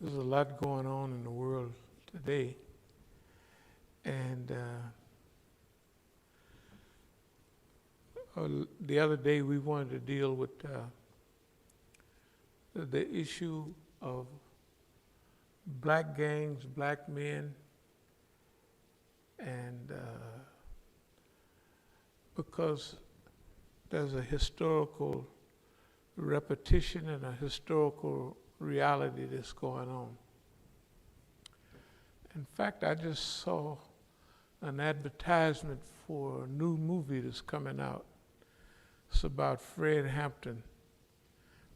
There's a lot going on in the world today, and the other day we wanted to deal with the issue of black gangs, black men, and because there's a historical repetition and a historical reality that's going on. In fact, I just saw an advertisement for a new movie that's coming out. It's about Fred Hampton.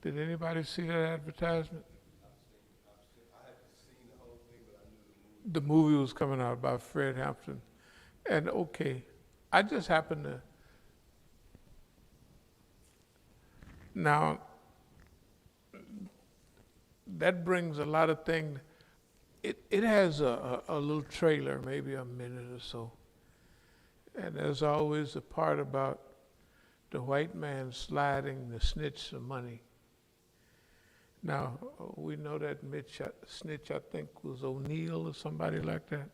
Did anybody see that advertisement? I haven't seen the whole thing, but I knew The movie was coming out about Fred Hampton. And okay, I just happened to. Now, that brings a lot of things. It has a little trailer, maybe a minute or so. And there's always a part about the white man sliding the snitch some money. Now, we know that snitch, I think, was O'Neill or somebody like that.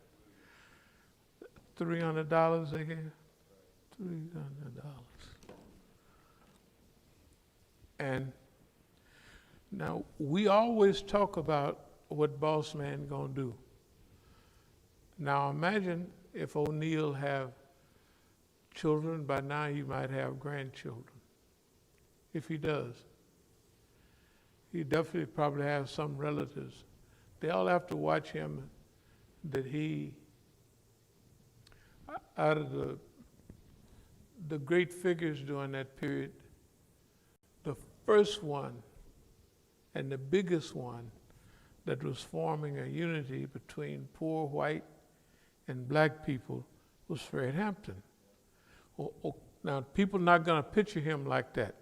$300 they gave? $300. And now, we always talk about what boss man gonna do. Now, imagine if O'Neill have children, by now he might have grandchildren. If he does. He definitely probably has some relatives. They all have to watch him, that he, out of the great figures during that period, the first one and the biggest one that was forming a unity between poor white and black people was Fred Hampton. Now, people are not going to picture him like that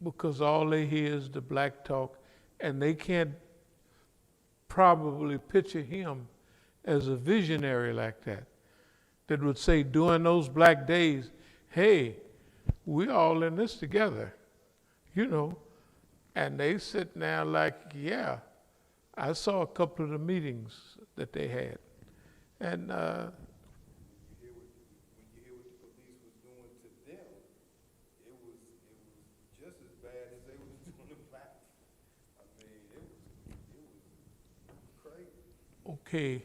because all they hear is the black talk, and they can't probably picture him as a visionary like that would say during those black days, hey, we're all in this together, you know. And they sit there like, yeah, I saw a couple of the meetings that they had. And when you hear what the police was doing to them, it was just as bad as they was doing to black. I mean, it was crazy. okay,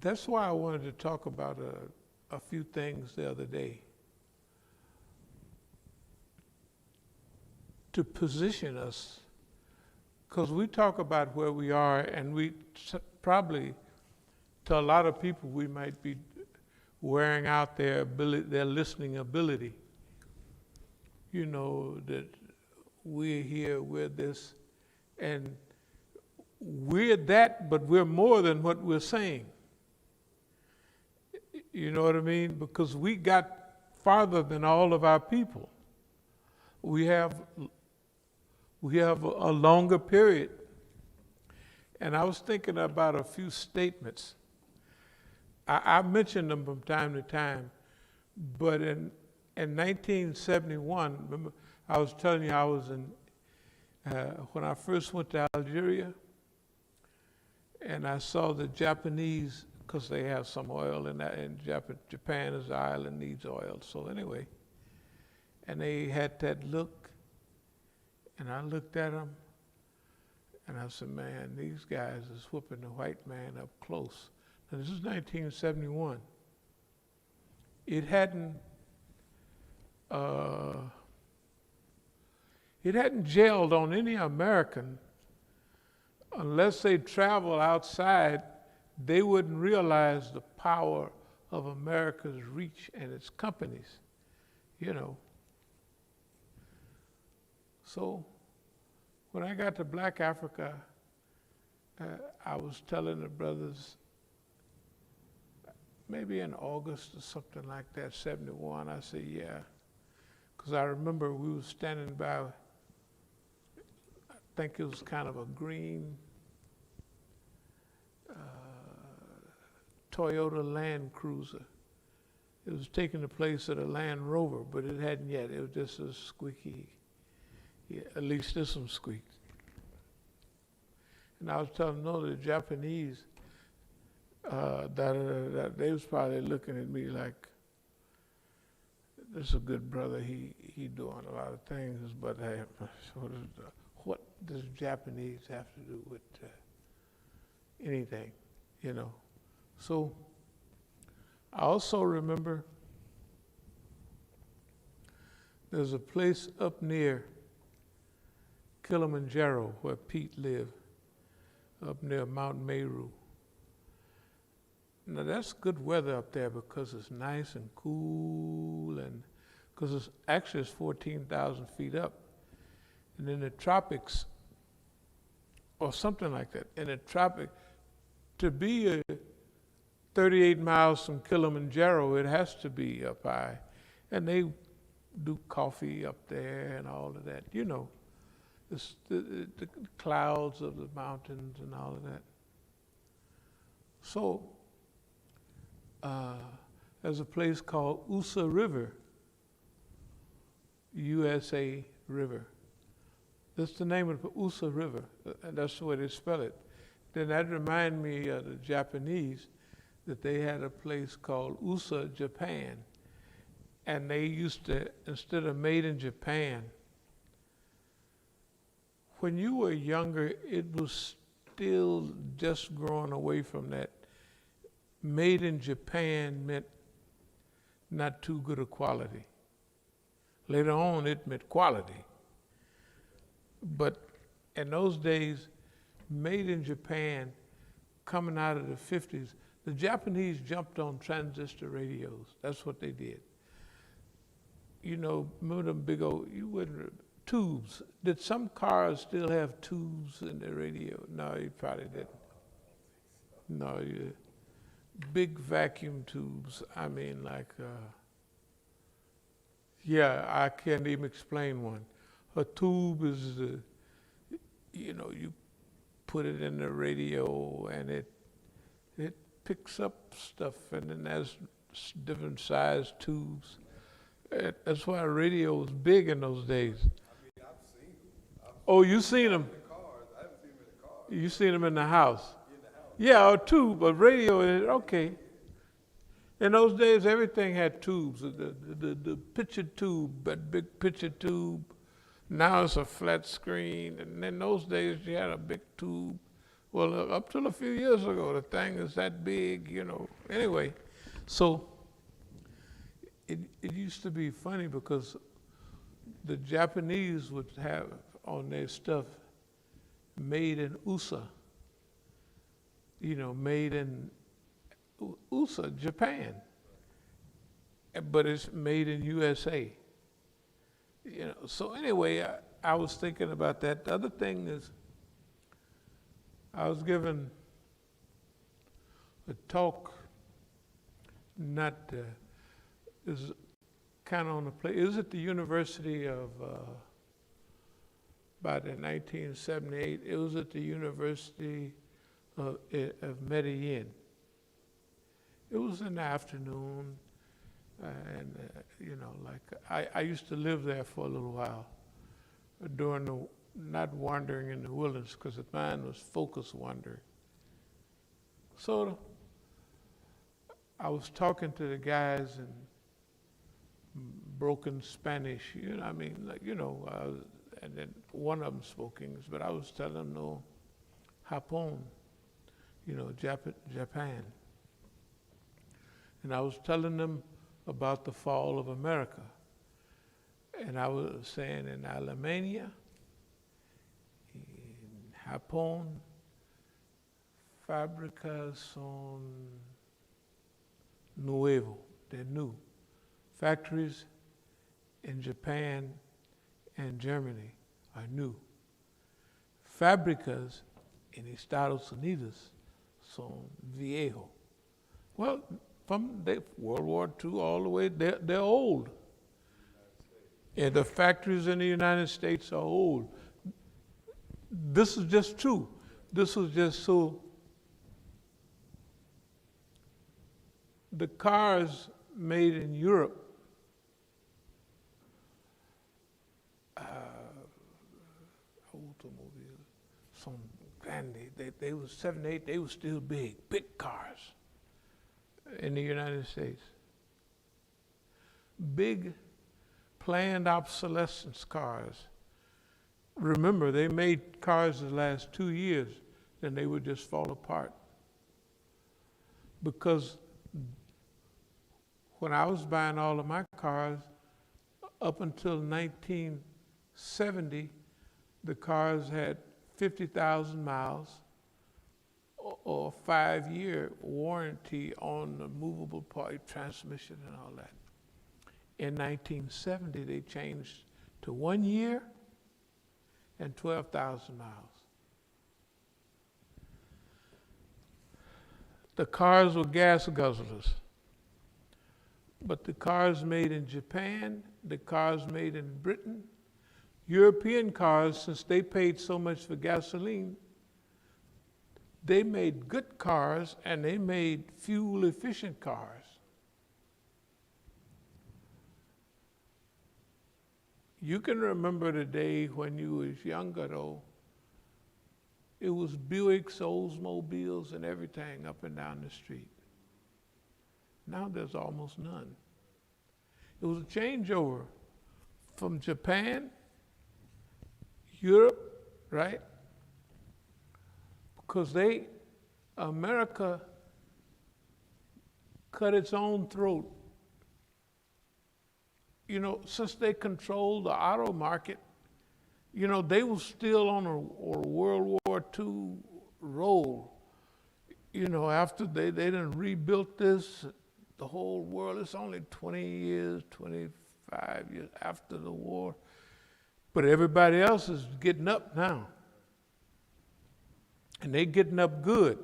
that's why I wanted to talk about a few things the other day. To position us, because we talk about where we are, and we probably, to a lot of people, we might be wearing out their listening ability. You know, that we're here, we're this, and we're that, but we're more than what we're saying. You know what I mean? Because we got farther than all of our people. We have a longer period. And I was thinking about a few statements. I mention them from time to time, but in 1971, remember, I was telling you I was when I first went to Algeria, and I saw the Japanese, because they have some oil in that, and Japan is an island, needs oil. So anyway, and they had that look, and I looked at them, and I said, man, these guys is whooping the white man up close. Now, this is 1971. It hadn't gelled on any American unless they travel outside. They wouldn't realize the power of America's reach and its companies, you know. So when I got to Black Africa, I was telling the brothers, maybe in August or something like that, 71, I said, yeah. Because I remember we were standing by, I think it was kind of a green Toyota Land Cruiser. It was taking the place of the Land Rover, but it hadn't yet. It was just a squeaky. Yeah, at least this one squeaked. And I was telling no, the Japanese, that they was probably looking at me like, this is a good brother. He doing a lot of things, but hey, what does Japanese have to do with anything, you know? So I also remember there's a place up near Kilimanjaro where Pete lived, up near Mount Meru. Now that's good weather up there because it's nice and cool, and because it's 14,000 feet up. And in the tropics, or something like that, in the tropic, to be 38 miles from Kilimanjaro, it has to be up high. And they do coffee up there and all of that, you know, the clouds of the mountains and all of that. So, there's a place called USA River, USA River. That's the name of the USA River, and that's the way they spell it. Then that reminded me of the Japanese, that they had a place called USA Japan. And they used to, instead of made in Japan, when you were younger, it was still just growing away from that. Made in Japan meant not too good a quality. Later on, it meant quality. But in those days, made in Japan, coming out of the 50s, the Japanese jumped on transistor radios. That's what they did. You know, remember them big old, tubes. Did some cars still have tubes in the radio? No, you probably didn't. No, big vacuum tubes. I mean, like, yeah, I can't even explain one. A tube is, you know, you put it in the radio and it picks up stuff, and then there's different size tubes. That's why radio was big in those days. I mean, I've seen them. Oh, you seen them? In the cars. I haven't seen them in the car. You seen them in the house? In the house. Yeah, a tube, but radio, okay. In those days, everything had tubes. The picture tube, that big picture tube. Now it's a flat screen, and in those days you had a big tube. Well, up till a few years ago, the thing is that big, you know. Anyway, so it used to be funny because the Japanese would have on their stuff made in USA, you know, made in USA, Japan, but it's made in USA. You know, so anyway, I was thinking about that. The other thing is, I was given a talk, not, is kind of on the place, it was at the University of, about in 1978, it was at the University of Medellin. It was in the afternoon, and you know, like I used to live there for a little while during the, not wandering in the wilderness, because mine was focused wandering. So I was talking to the guys in broken Spanish, you know, I mean, like, you know, and then one of them spoke English, but I was telling them, no, Japón, you know, Japan. And I was telling them about the fall of America. And I was saying in Alemania, in Japón, fábricas son nuevo, they're new. Factories in Japan and Germany are new. Fábricas en Estados Unidos son viejo. Well, from World War II all the way, they're old. And the factories in the United States are old. This is just true. This was just so. The cars made in Europe, automobiles, then they was 78, they were still big cars in the United States. Big planned obsolescence cars. Remember, they made cars that last 2 years, then they would just fall apart. Because when I was buying all of my cars, up until 1970, the cars had 50,000 miles or a 5-year warranty on the movable part, transmission and all that. In 1970, they changed to 1 year and 12,000 miles. The cars were gas guzzlers. But the cars made in Japan, the cars made in Britain, European cars, since they paid so much for gasoline, they made good cars and they made fuel-efficient cars. You can remember the day when you was younger, though. It was Buicks, Oldsmobiles, and everything up and down the street. Now there's almost none. It was a changeover from Japan, Europe, right? Because America cut its own throat. You know, since they controlled the auto market, you know, they were still on a World War II roll. You know, after they done rebuilt this, the whole world, it's only 20 years, 25 years after the war. But everybody else is getting up now. And they getting up good.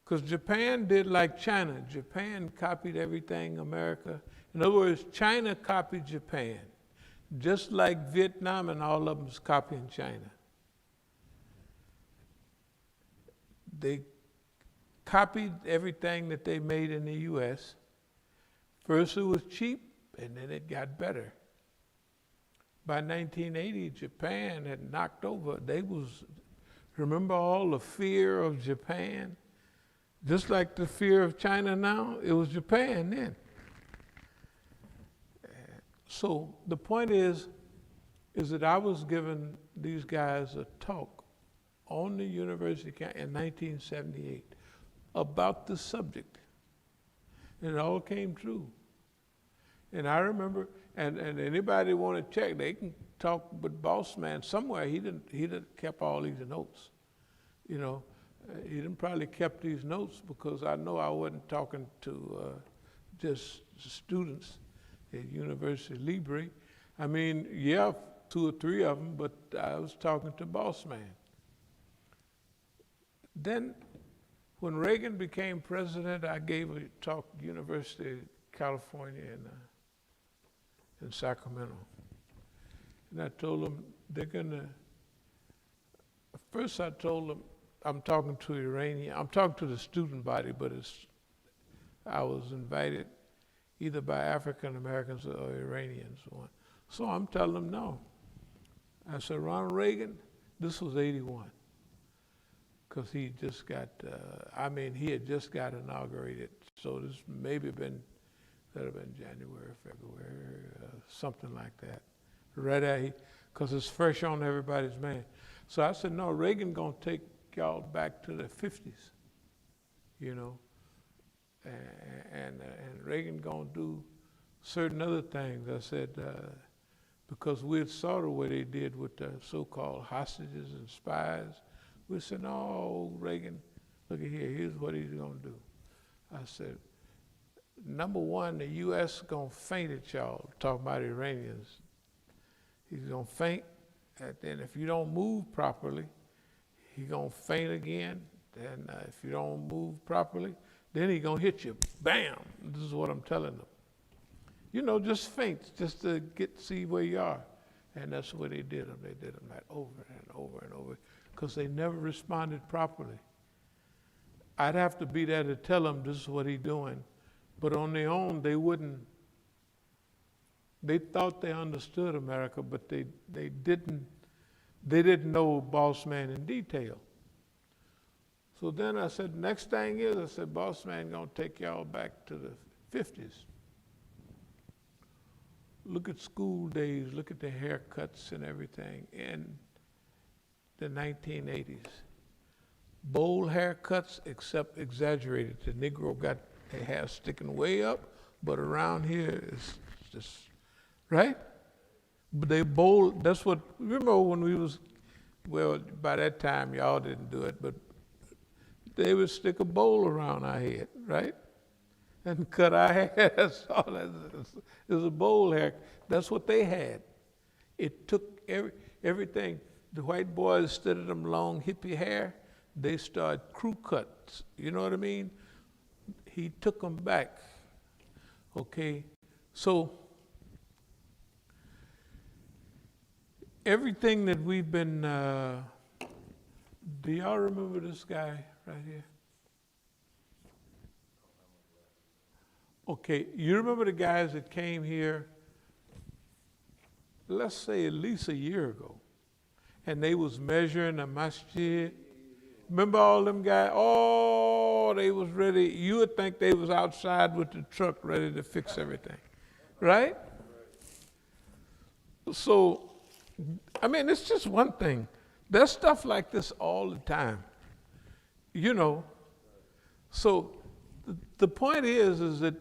Because Japan did like China. Japan copied everything America. In other words, China copied Japan. Just like Vietnam and all of them is copying China. They copied everything that they made in the US. First it was cheap, and then it got better. By 1980, Japan had knocked over. Remember all the fear of Japan? Just like the fear of China now, it was Japan then. So the point is that I was giving these guys a talk on the university in 1978 about the subject. And it all came true. And I remember, and anybody want to check, they can talk with Boss Man somewhere. He didn't kept all these notes. You know, he didn't probably kept these notes because I know I wasn't talking to just students at University Libre. I mean, yeah, 2 or 3 of them, but I was talking to Boss Man. Then, when Reagan became president, I gave a talk at University of California in Sacramento. And I told them first I told them, I'm talking to the student body, but I was invited either by African Americans or Iranians. So I'm telling them no. I said, Ronald Reagan, this was 81. Because he had just got inaugurated. So this that'd have been January, February, something like that. Right because it's fresh on everybody's mind. So I said, no, Reagan gonna take y'all back to the 50s, you know. And Reagan gonna do certain other things. I said, because we had saw the way they did with the so-called hostages and spies. We said, no, Reagan, look at here, here's what he's gonna do. I said, number one, the U.S. gonna faint at y'all, talking about Iranians. He's gonna faint, and then if you don't move properly, he gonna faint again, and if you don't move properly, then he gonna hit you, bam. This is what I'm telling them. You know, just faint, just to see where you are. And that's what they did them. They did them that over and over and over, because they never responded properly. I'd have to be there to tell them this is what he's doing. But on their own, they wouldn't. They thought they understood America, but they didn't they didn't know Boss Man in detail. So then I said, next thing is, I said, Boss Man gonna take y'all back to the 50s. Look at school days, look at the haircuts and everything in the 1980s. Bowl haircuts, except exaggerated. The Negro got their hair sticking way up, but around here it's just, right? But they bowl, that's what, remember when we was, well, by that time y'all didn't do it, but they would stick a bowl around our head, right? And cut our hair, that's all that is. It was a bowl hair, that's what they had. It took everything. The white boys, instead of them long hippie hair, they started crew cuts, you know what I mean? He took them back, okay? So, everything that we've been, do y'all remember this guy right here? Okay, you remember the guys that came here, let's say at least a year ago, and they was measuring the masjid. Remember all them guys? Oh, they was ready. You would think they was outside with the truck ready to fix everything, right? So, I mean, it's just one thing. There's stuff like this all the time, you know. So the point is that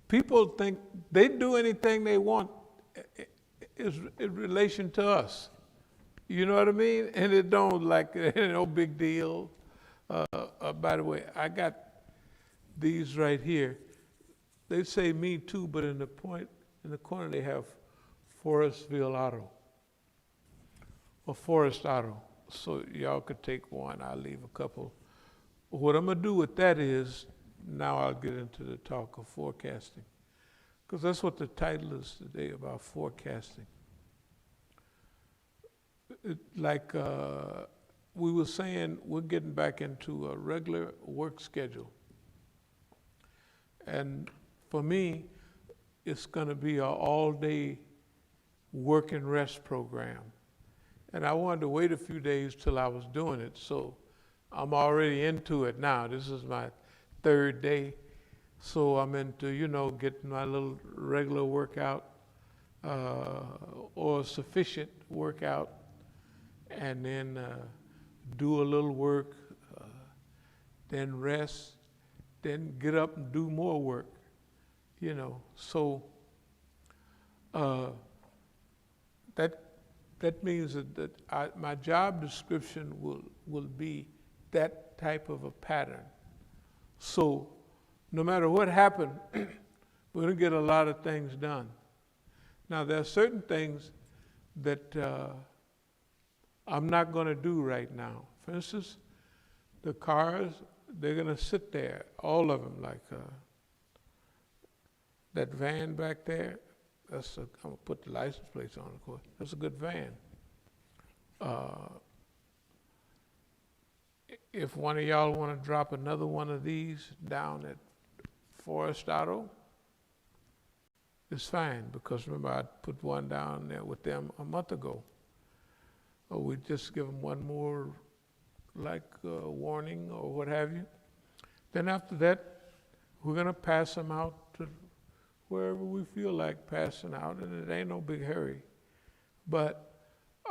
people think they do anything they want is in relation to us. You know what I mean? And it don't like, no big deal. By the way, I got these right here. They say me too, but in the corner they have Forestville Auto or Forest Auto. So y'all could take one, I'll leave a couple. What I'm gonna do with that is, now I'll get into the talk of forecasting, because that's what the title is today, about forecasting. Like we were saying, we're getting back into a regular work schedule. And for me, it's gonna be an all-day work and rest program. And I wanted to wait a few days till I was doing it, so I'm already into it now. This is my third day, so I'm into, you know, getting my little regular workout or sufficient workout, and then do a little work, then rest, then get up and do more work, you know. So that means that my job description will be that type of a pattern. So no matter what happened, we're gonna get a lot of things done. Now there are certain things that I'm not gonna do right now. For instance, the cars, they're gonna sit there, all of them, like that van back there. I'm gonna put the license plates on, of course. That's a good van. If one of y'all wanna drop another one of these down at Forest Auto, it's fine, because remember I put one down there with them a month ago. Or we just give them one more, like warning or what have you. Then after that, we're gonna pass them out to wherever we feel like passing out, and it ain't no big hurry. But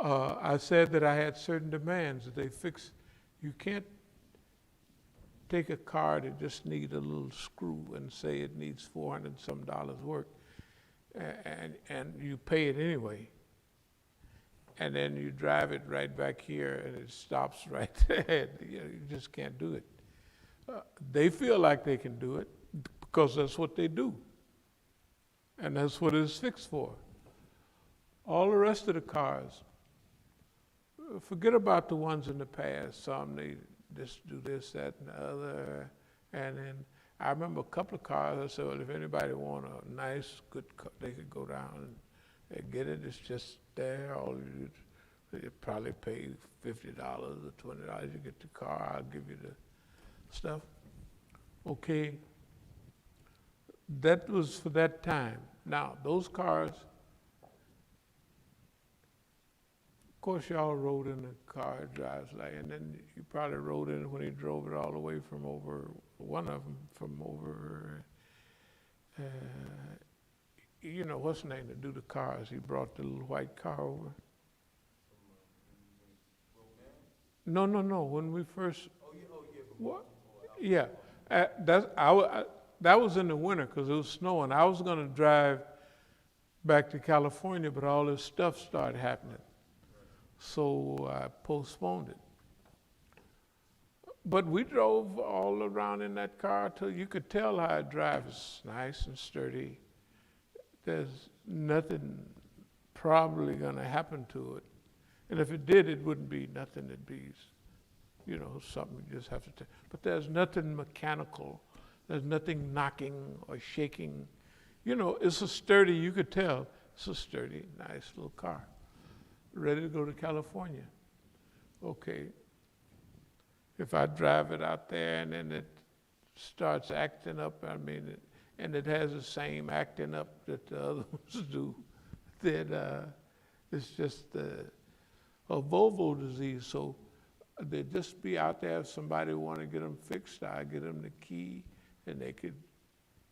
I said that I had certain demands that they fix. You can't take a car that just needs a little screw and say it needs $400 and some work, and you pay it anyway. And then you drive it right back here and it stops right there. You just can't do it. They feel like they can do it because that's what they do. And that's what it's fixed for. All the rest of the cars, forget about the ones in the past. Some they just do this, that, and the other. And then I remember a couple of cars, I said, well, if anybody want a nice, good car, they could go down and get it. It's just there. All you probably pay $50 or $20. You get the car, I'll give you the stuff. Okay. That was for that time. Now, those cars, Of course, y'all rode in the car, it drives like, and then you probably rode in it when he drove it all the way from over, one of them from over, uh, you know, what's the name to do the cars? He brought the little white car over. No, no, no, when we first, what? Yeah, that was in the winter because it was snowing. I was gonna drive back to California, but all this stuff started happening. So I postponed it. But we drove all around in that car till you could tell how it drives. It's nice and sturdy. There's nothing probably gonna happen to it. And if it did, it wouldn't be nothing. It'd be, you know, something you just have to but there's nothing mechanical. There's nothing knocking or shaking. You know, it's a sturdy, you could tell, it's a sturdy, nice little car. Ready to go to California. Okay. If I drive it out there and then it starts acting up, and it has the same acting up that the other ones do, then it's just a Volvo disease. So they just be out there if somebody want to get them fixed. I get them the key and they could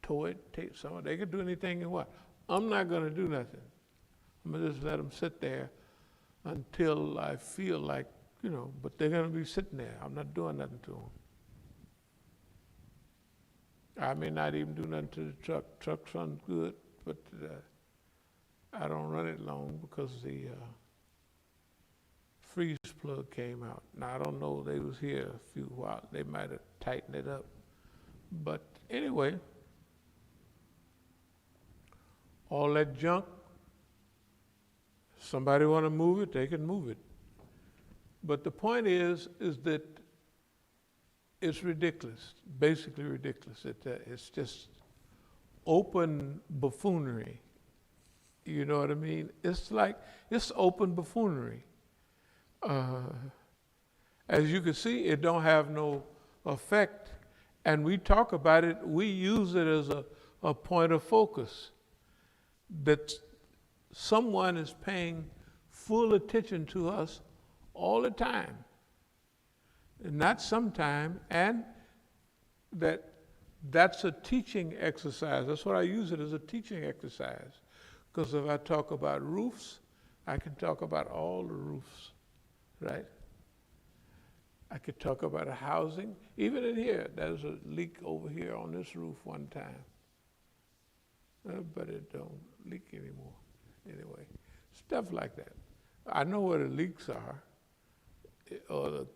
tow it, take some, they could do anything they want. I'm not going to do nothing. I'm going to just let them sit there until I feel like, you know, but they're going to be sitting there. I'm not doing nothing to them. I may not even do nothing to the truck. Truck's run good, but I don't run it long because the freeze plug came out. Now, I don't know, they was here a few while. They might have tightened it up. But anyway, all that junk, somebody want to move it, they can move it. But the point is that it's ridiculous, basically ridiculous. It's just open buffoonery. You know what I mean? It's like, it's open buffoonery. As you can see, it don't have no effect. And we talk about it, we use it as a point of focus. That someone is paying full attention to us all the time. And not sometime, and that's a teaching exercise. That's what I use it as, a teaching exercise. Because if I talk about roofs, I can talk about all the roofs, right? I could talk about a housing. Even in here, there's a leak over here on this roof one time. But it don't leak anymore. Anyway, stuff like that. I know where the leaks are, or the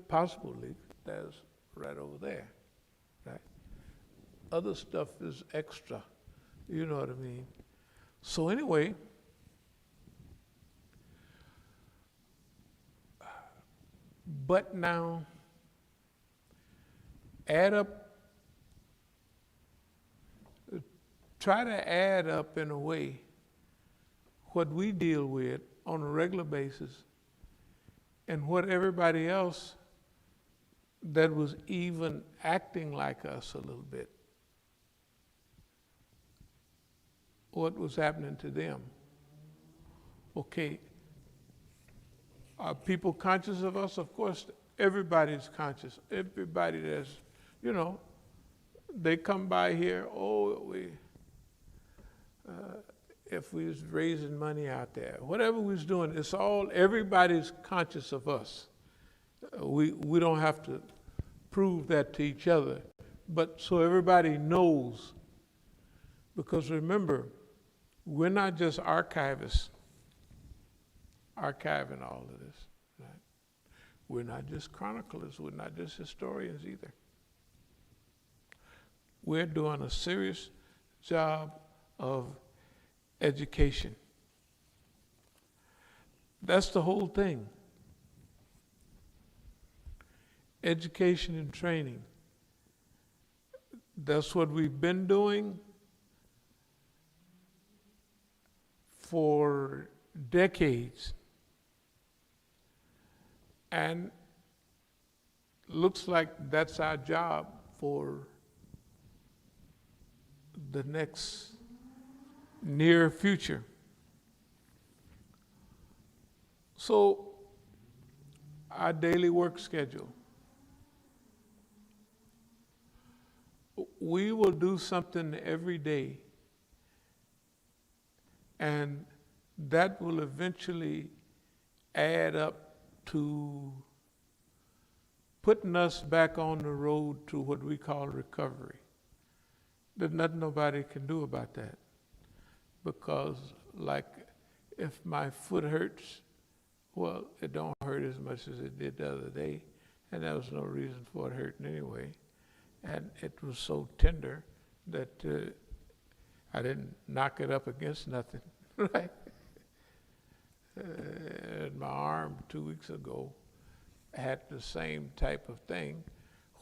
possible leak. There's right over there, right? Other stuff is extra, you know what I mean? So anyway, but now, try to add up in a way what we deal with on a regular basis and what everybody else that was even acting like us a little bit, what was happening to them. Okay, are people conscious of us? Of course, everybody's conscious. Everybody that's, you know, they come by here, if we was raising money out there, whatever we was doing, it's all, everybody's conscious of us. We don't have to prove that to each other, but so everybody knows. Because remember, we're not just archivists, archiving all of this, right? We're not just chroniclers, we're not just historians either. We're doing a serious job of education. That's the whole thing. Education and training. That's what we've been doing for decades. And looks like that's our job for the next near future. So our daily work schedule. We will do something every day, and that will eventually add up to putting us back on the road to what we call recovery. There's nothing nobody can do about that. Because like if my foot hurts, well, it don't hurt as much as it did the other day, and there was no reason for it hurting anyway. And it was so tender that I didn't knock it up against nothing, right? And my arm 2 weeks ago had the same type of thing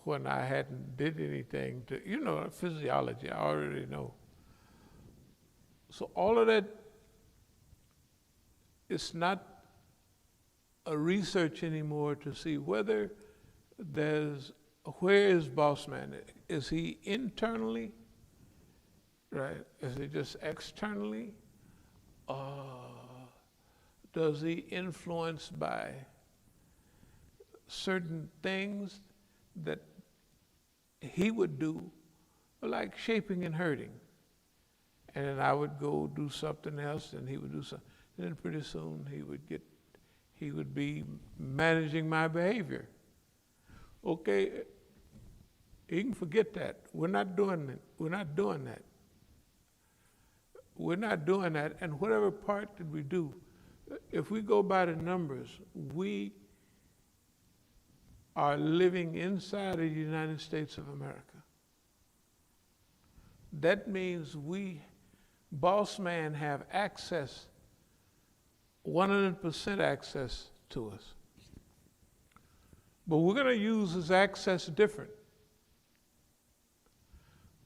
when I hadn't did anything to, physiology, I already know. So all of that, it's not a research anymore to see whether where is boss man? Is he internally, right? Is he just externally? Does he influence by certain things that he would do, like shaping and hurting? And then I would go do something else, and he would do something. And then pretty soon he would be managing my behavior. Okay, you can forget that. We're not doing it. We're not doing that. We're not doing that. And whatever part that we do, if we go by the numbers, we are living inside of the United States of America. That means we, boss man, have access, 100% access to us. But we're going to use his access different.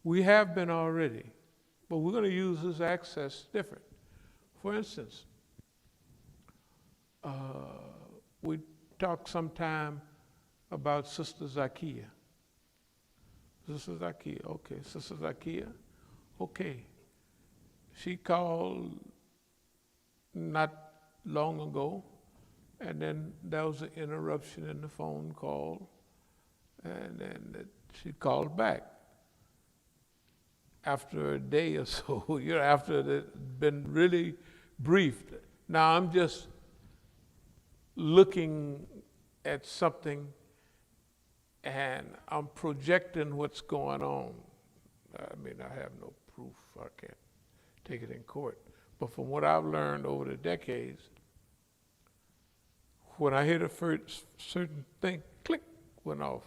We have been already, but we're going to use his access different. For instance, we talked sometime about Sister Zakia. Sister Zakia, okay. Sister Zakia, okay. She called not long ago, and then there was an interruption in the phone call, and then she called back. After a day or so, after it had been really briefed. Now I'm just looking at something and I'm projecting what's going on. I mean, I have no proof. I can't take it in court. But from what I've learned over the decades, when I hear the first certain thing, click, went off.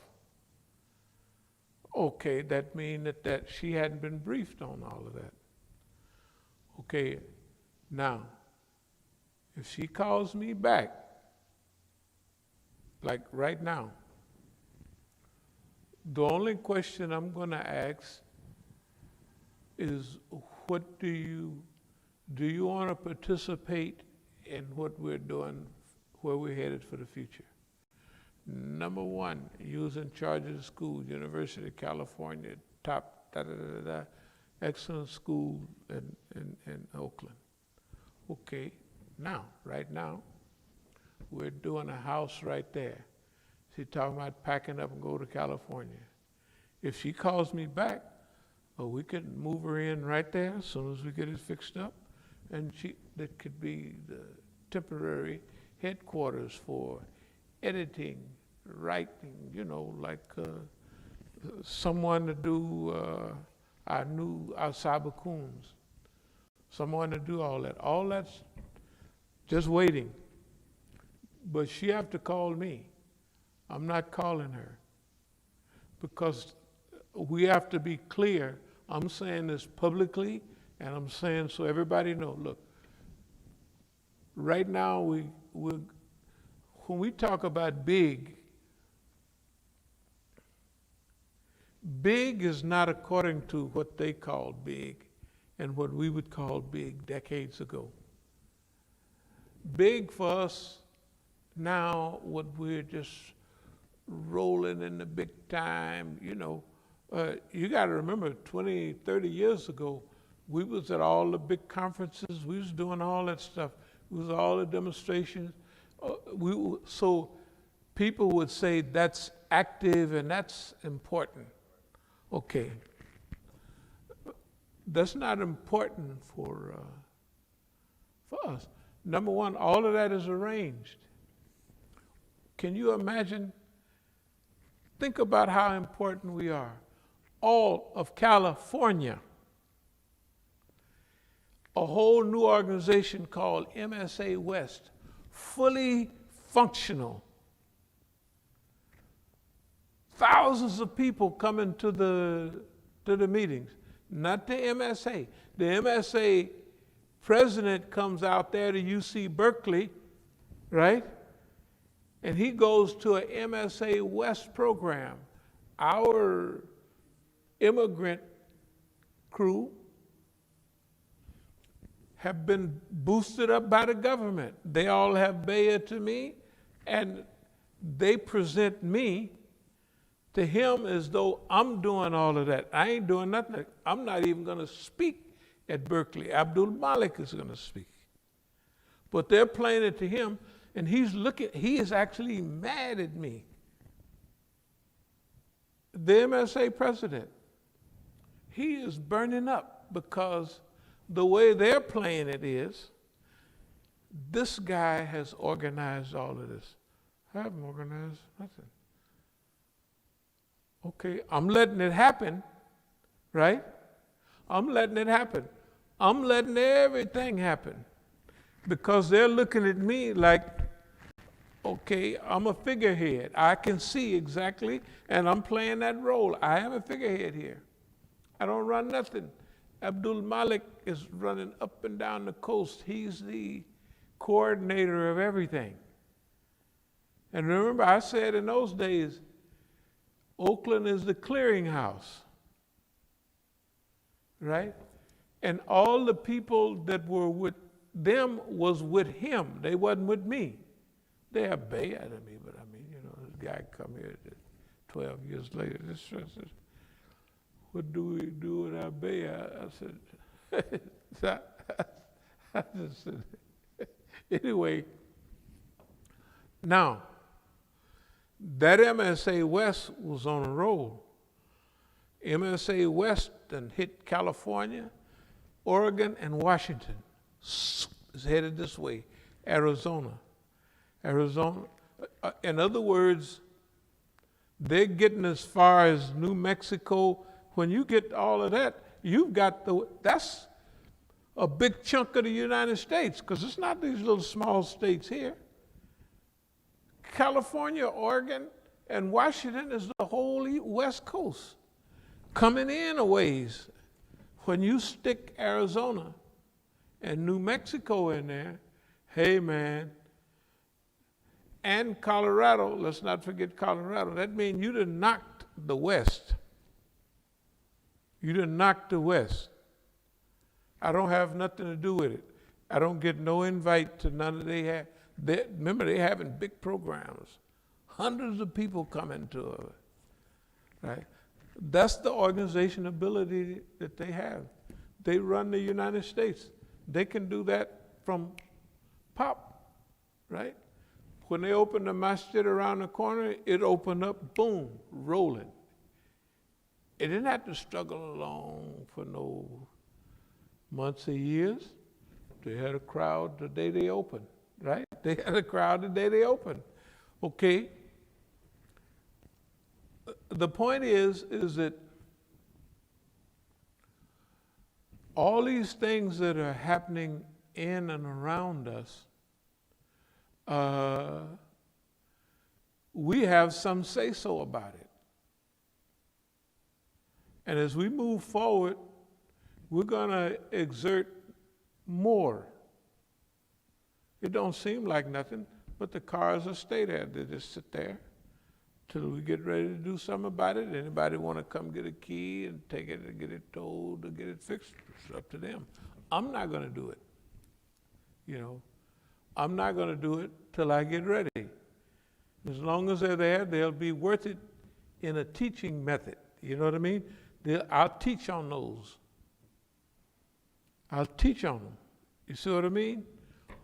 Okay, that means that she hadn't been briefed on all of that. Okay, now, if she calls me back, like right now, the only question I'm going to ask is, what do you want to participate in what we're doing, where we're headed for the future? Number one, you was in charge of the school, University of California, top, excellent school in Oakland. Okay, now, right now, we're doing a house right there. She's talking about packing up and go to California. If she calls me back, we could move her in right there as soon as we get it fixed up. And that could be the temporary headquarters for editing, writing, like someone to do our new As-Sabiqun, someone to do all that. All that's just waiting. But she have to call me. I'm not calling her. Because we have to be clear. I'm saying this publicly, and I'm saying so everybody know, look, right now when we talk about big is not according to what they called big and what we would call big decades ago. Big for us now, what we're just rolling in the big time, you got to remember 20, 30 years ago, we was at all the big conferences, we was doing all that stuff. It was all the demonstrations. So people would say that's active and that's important. Okay. That's not important for us. Number one, all of that is arranged. Can you imagine? Think about how important we are. All of California, a whole new organization called MSA West, fully functional. Thousands of people coming to the meetings. Not the MSA. The MSA president comes out there to UC Berkeley, right? And he goes to a MSA West program. Our immigrant crew have been boosted up by the government. They all have Bayer to me, and they present me to him as though I'm doing all of that. I ain't doing nothing. I'm not even going to speak at Berkeley. Abdul Malik is going to speak. But they're playing it to him, and he is actually mad at me. The MSA president, he is burning up because the way they're playing it is, this guy has organized all of this. I haven't organized nothing. Okay, I'm letting it happen, right? I'm letting it happen. I'm letting everything happen because they're looking at me like, okay, I'm a figurehead. I can see exactly, and I'm playing that role. I am a figurehead here. I don't run nothing. Abdul Malik is running up and down the coast. He's the coordinator of everything. And remember, I said in those days, Oakland is the clearinghouse, right? And all the people that were with them was with him. They wasn't with me. They have Bay out of me, but I mean, this guy come here 12 years later. This says, what do we do with our Bay? I said, I just said, anyway, now, that MSA West was on a roll. MSA West then hit California, Oregon, and Washington. It's headed this way. Arizona. In other words, they're getting as far as New Mexico. When you get all of that, that's a big chunk of the United States, because it's not these little small states here. California, Oregon, and Washington is the whole West Coast. Coming in a ways. When you stick Arizona and New Mexico in there, hey man, and Colorado, let's not forget Colorado, that means you done knocked the West. You done knocked the West. I don't have nothing to do with it. I don't get no invite to none of remember, they're having big programs. Hundreds of people coming to it, right? That's the organization ability that they have. They run the United States. They can do that from pop, right? When they opened the masjid around the corner, it opened up, boom, rolling. It didn't have to struggle along for no months or years. They had a crowd the day they opened. Right? They had a crowd the day they opened. Okay. The point is that all these things that are happening in and around us, we have some say-so about it. And as we move forward, we're going to exert more. It don't seem like nothing, but the cars will stay there. They just sit there till we get ready to do something about it. Anybody want to come get a key and take it and get it towed or get it fixed? It's up to them. I'm not going to do it. I'm not going to do it till I get ready. As long as they're there, they'll be worth it in a teaching method. You know what I mean? I'll teach on those. I'll teach on them. You see what I mean?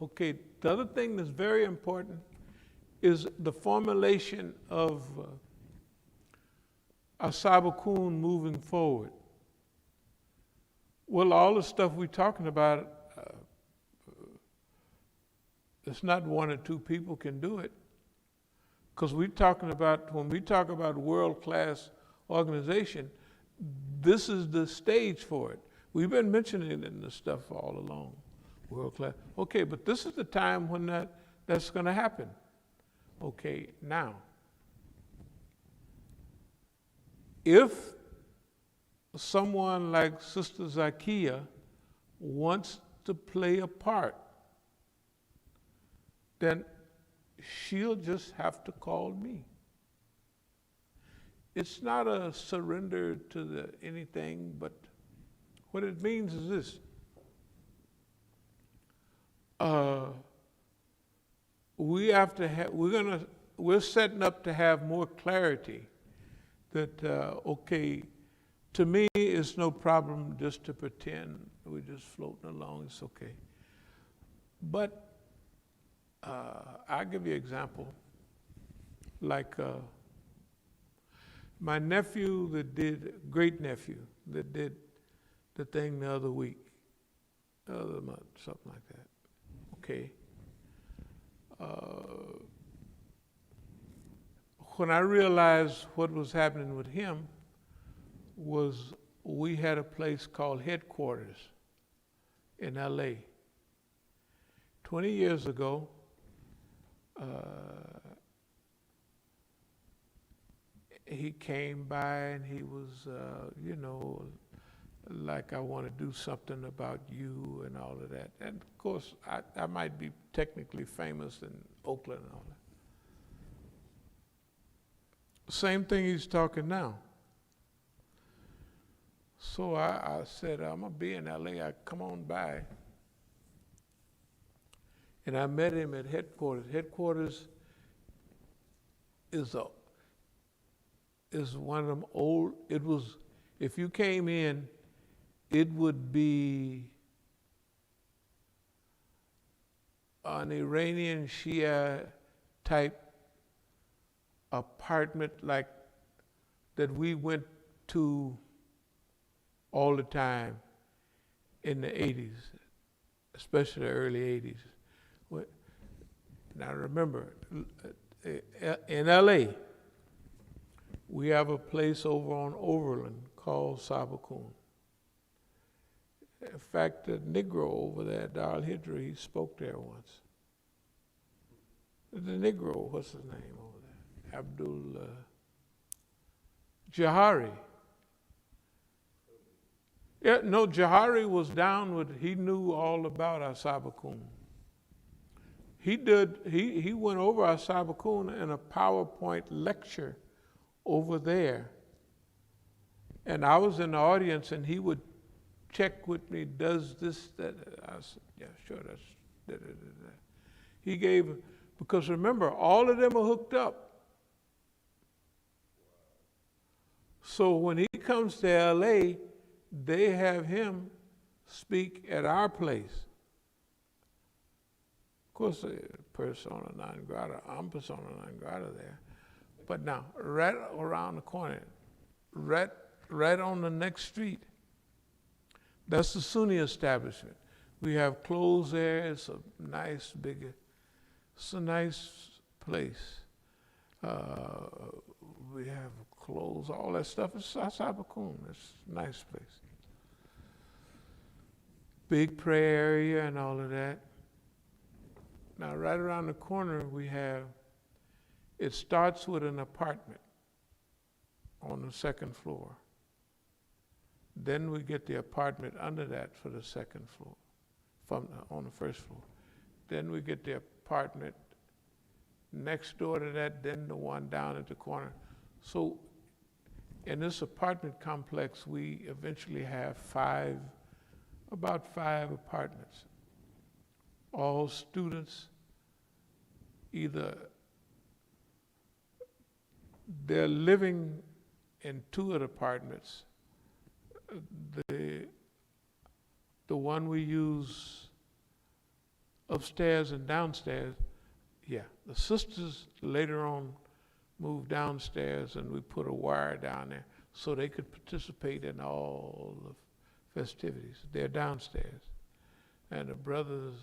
Okay, the other thing that's very important is the formulation of As-Sabiqun moving forward. Well, all the stuff we're talking about, it's not one or two people can do it. Because we're talking about, when we talk about world-class organization, this is the stage for it. We've been mentioning it in the stuff all along, world-class. Okay, but this is the time when that's going to happen. Okay, now, if someone like Sister Zakiya wants to play a part, then she'll just have to call me. It's not a surrender to anything, but what it means is this. We're setting up to have more clarity that, okay, to me, it's no problem just to pretend we're just floating along, it's okay. But I'll give you an example. Like my nephew great nephew that did the thing the other week, the other month, something like that. Okay. When I realized what was happening with him was we had a place called Headquarters in LA. 20 years ago, he came by and he was, like, I want to do something about you and all of that. And of course, I might be technically famous in Oakland and all that. Same thing he's talking now. So I said, I'm going to be in LA, come on by. And I met him at Headquarters. Headquarters is one of them old, if you came in, it would be an Iranian Shia type apartment like that we went to all the time in the 80s, especially the early 80s. Now remember, in LA, we have a place over on Overland called Sabiqun. In fact, the Negro over there, Darl Hidra, he spoke there once. The Negro, what's his name over there? Abdul Jahari. Yeah, no, Jahari was down with, he knew all about As-Sabiqun. He went over As-Sabiqun in a PowerPoint lecture over there. And I was in the audience and he would check with me, does this, that? I said, yeah, sure, that's da, da, da, da. He gave, because remember, all of them are hooked up. So when he comes to LA, they have him speak at our place. Of course, persona non grata, I'm persona non grata there. But now, right around the corner, right on the next street, that's the Sunni establishment. We have clothes there. It's a nice it's a nice place. We have clothes, all that stuff. It's As-Sabiqun. It's a nice place. Big prayer area and all of that. Now, right around the corner, it starts with an apartment on the second floor. Then we get the apartment under that for the second floor, on the first floor. Then we get the apartment next door to that, then the one down at the corner. So in this apartment complex, we eventually have about five apartments. All students, either they're living in two of the apartments. The one we use upstairs and downstairs. Yeah, the sisters later on moved downstairs, and we put a wire down there so they could participate in all the festivities. They're downstairs, and the brothers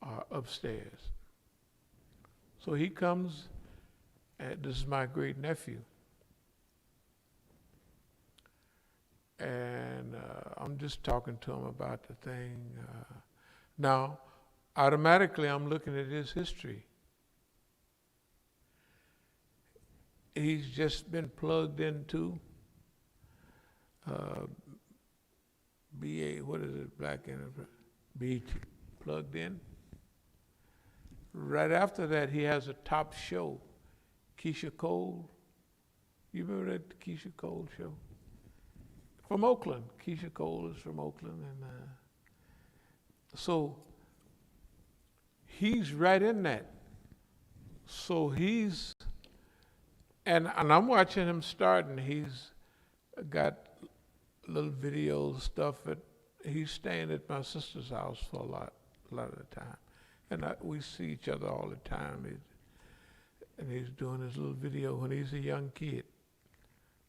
are upstairs. So he comes, and this is my great nephew. And I'm just talking to him about the thing. Now, automatically I'm looking at his history. He's just been plugged into BA, what is it, Black Enterprise? BET, plugged in. Right after that, he has a top show, Keisha Cole. You remember that Keisha Cole show? From Oakland. Keisha Cole is from Oakland. And so he's right in that. So he's, and I'm watching him starting. He's got little video stuff. He's staying at my sister's house for a lot of the time. And we see each other all the time. And he's doing his little video when he's a young kid.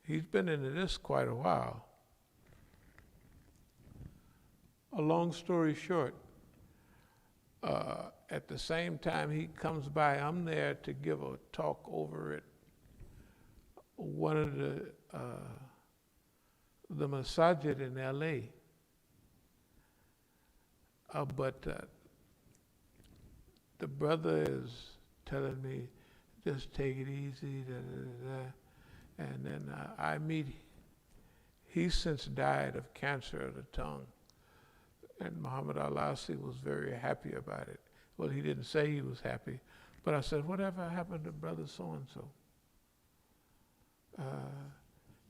He's been into this quite a while. A long story short, at the same time he comes by, I'm there to give a talk over at one of the masajid in LA. But the brother is telling me, just take it easy, da, da, da, da. And then I meet, he's since died of cancer of the tongue. And Muhammad Al-Asi was very happy about it. Well, he didn't say he was happy, but I said, whatever happened to brother so-and-so?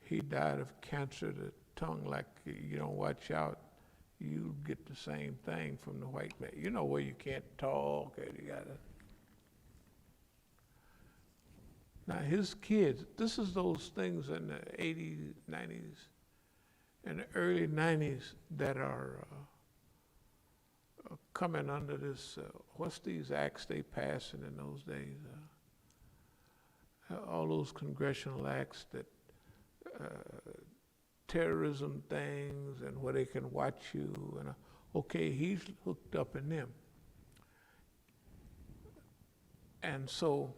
He died of cancer of the tongue. Like, you don't watch out, you get the same thing from the white man. You know, where you can't talk, and you gotta. Now his kids, this is those things in the 80s, 90s, and the early 90s that are coming under this, what's these acts they passing in those days? All those congressional acts that, terrorism things and where they can watch you. And okay, he's hooked up in them. And so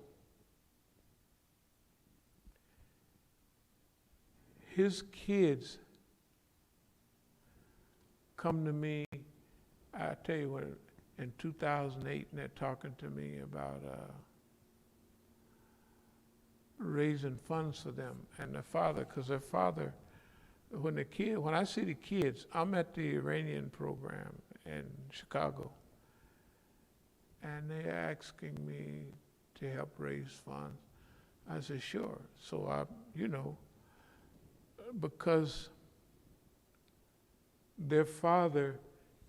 his kids come to me, I tell you what, in 2008, and they're talking to me about raising funds for them. And their father, because their father, when I see the kids, I'm at the Iranian program in Chicago, and they're asking me to help raise funds. I said, sure. So because their father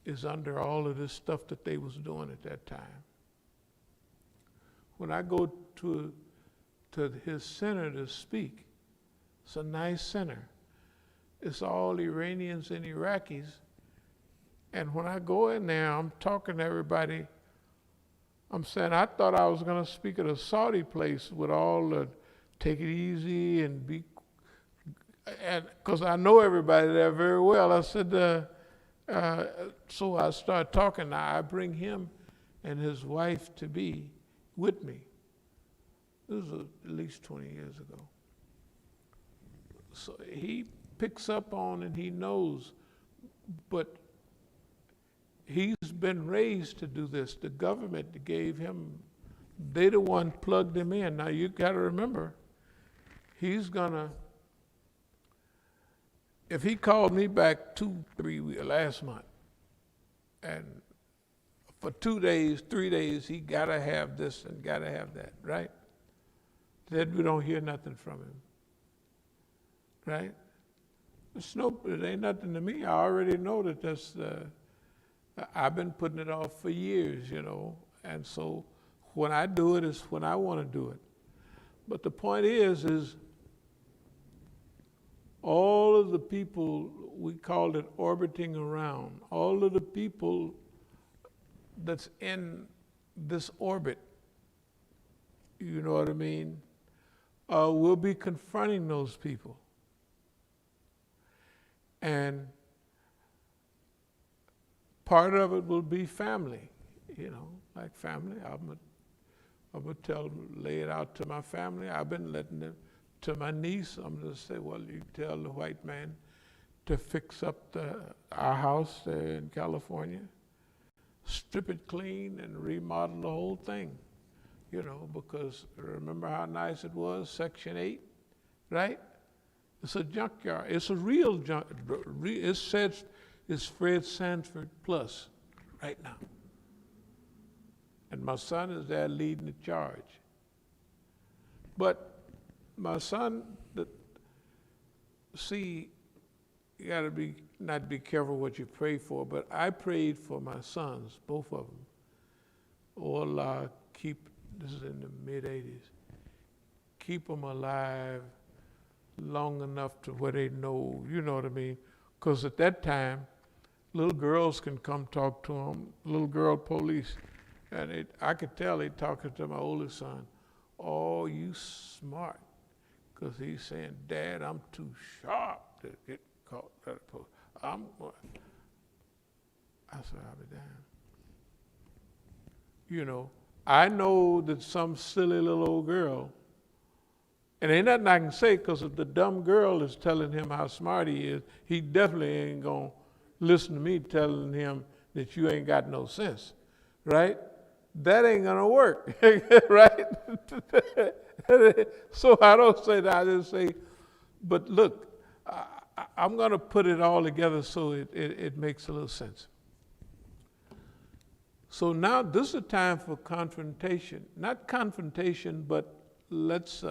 is under all of this stuff that they was doing at that time. When I go to his center to speak, it's a nice center. It's all Iranians and Iraqis. And when I go in there, I'm talking to everybody. I'm saying, I thought I was going to speak at a Saudi place with all the take it easy and be, and because I know everybody there very well. I said, so I started talking. Now I bring him and his wife to be with me. This was at least 20 years ago. So he picks up on and he knows, but he's been raised to do this. The government gave him, they the one plugged him in. Now you gotta remember, he's gonna, if he called me back 2-3 weeks last month, and for 2 days, 3 days, he gotta have this and gotta have that, right? Then we don't hear nothing from him, right? It ain't nothing to me. I already know that that's, I've been putting it off for years, and so when I do it is when I want to do it. But the point is all of the people, we called it orbiting around, all of the people that's in this orbit, you know what I mean, will be confronting those people. And part of it will be family, you know, like family. I'm gonna lay it out to my family. I've been letting them, to my niece, I'm gonna say, well, you tell the white man to fix up our house there in California, strip it clean and remodel the whole thing, you know, because remember how nice it was, Section 8, right? It's a junkyard. It's a real junk. It says it's Fred Sanford Plus right now. And my son is there leading the charge. But my son, see, you gotta not be careful what you pray for, but I prayed for my sons, both of them. Oh Allah, this is in the mid-'80s, keep them alive long enough to where they know, you know what I mean? Because at that time, little girls can come talk to them, little girl police. And I could tell they talking to my oldest son, oh, you smart. Because he's saying, Dad, I'm too sharp to get caught. I said, I'll be damned. You know, I know that some silly little old girl, and ain't nothing I can say, because if the dumb girl is telling him how smart he is, he definitely ain't going to listen to me telling him that you ain't got no sense, right? That ain't going to work, right? So I don't say that, I just say, but look, I'm going to put it all together so it makes a little sense. So now this is a time for confrontation. Not confrontation, but let's,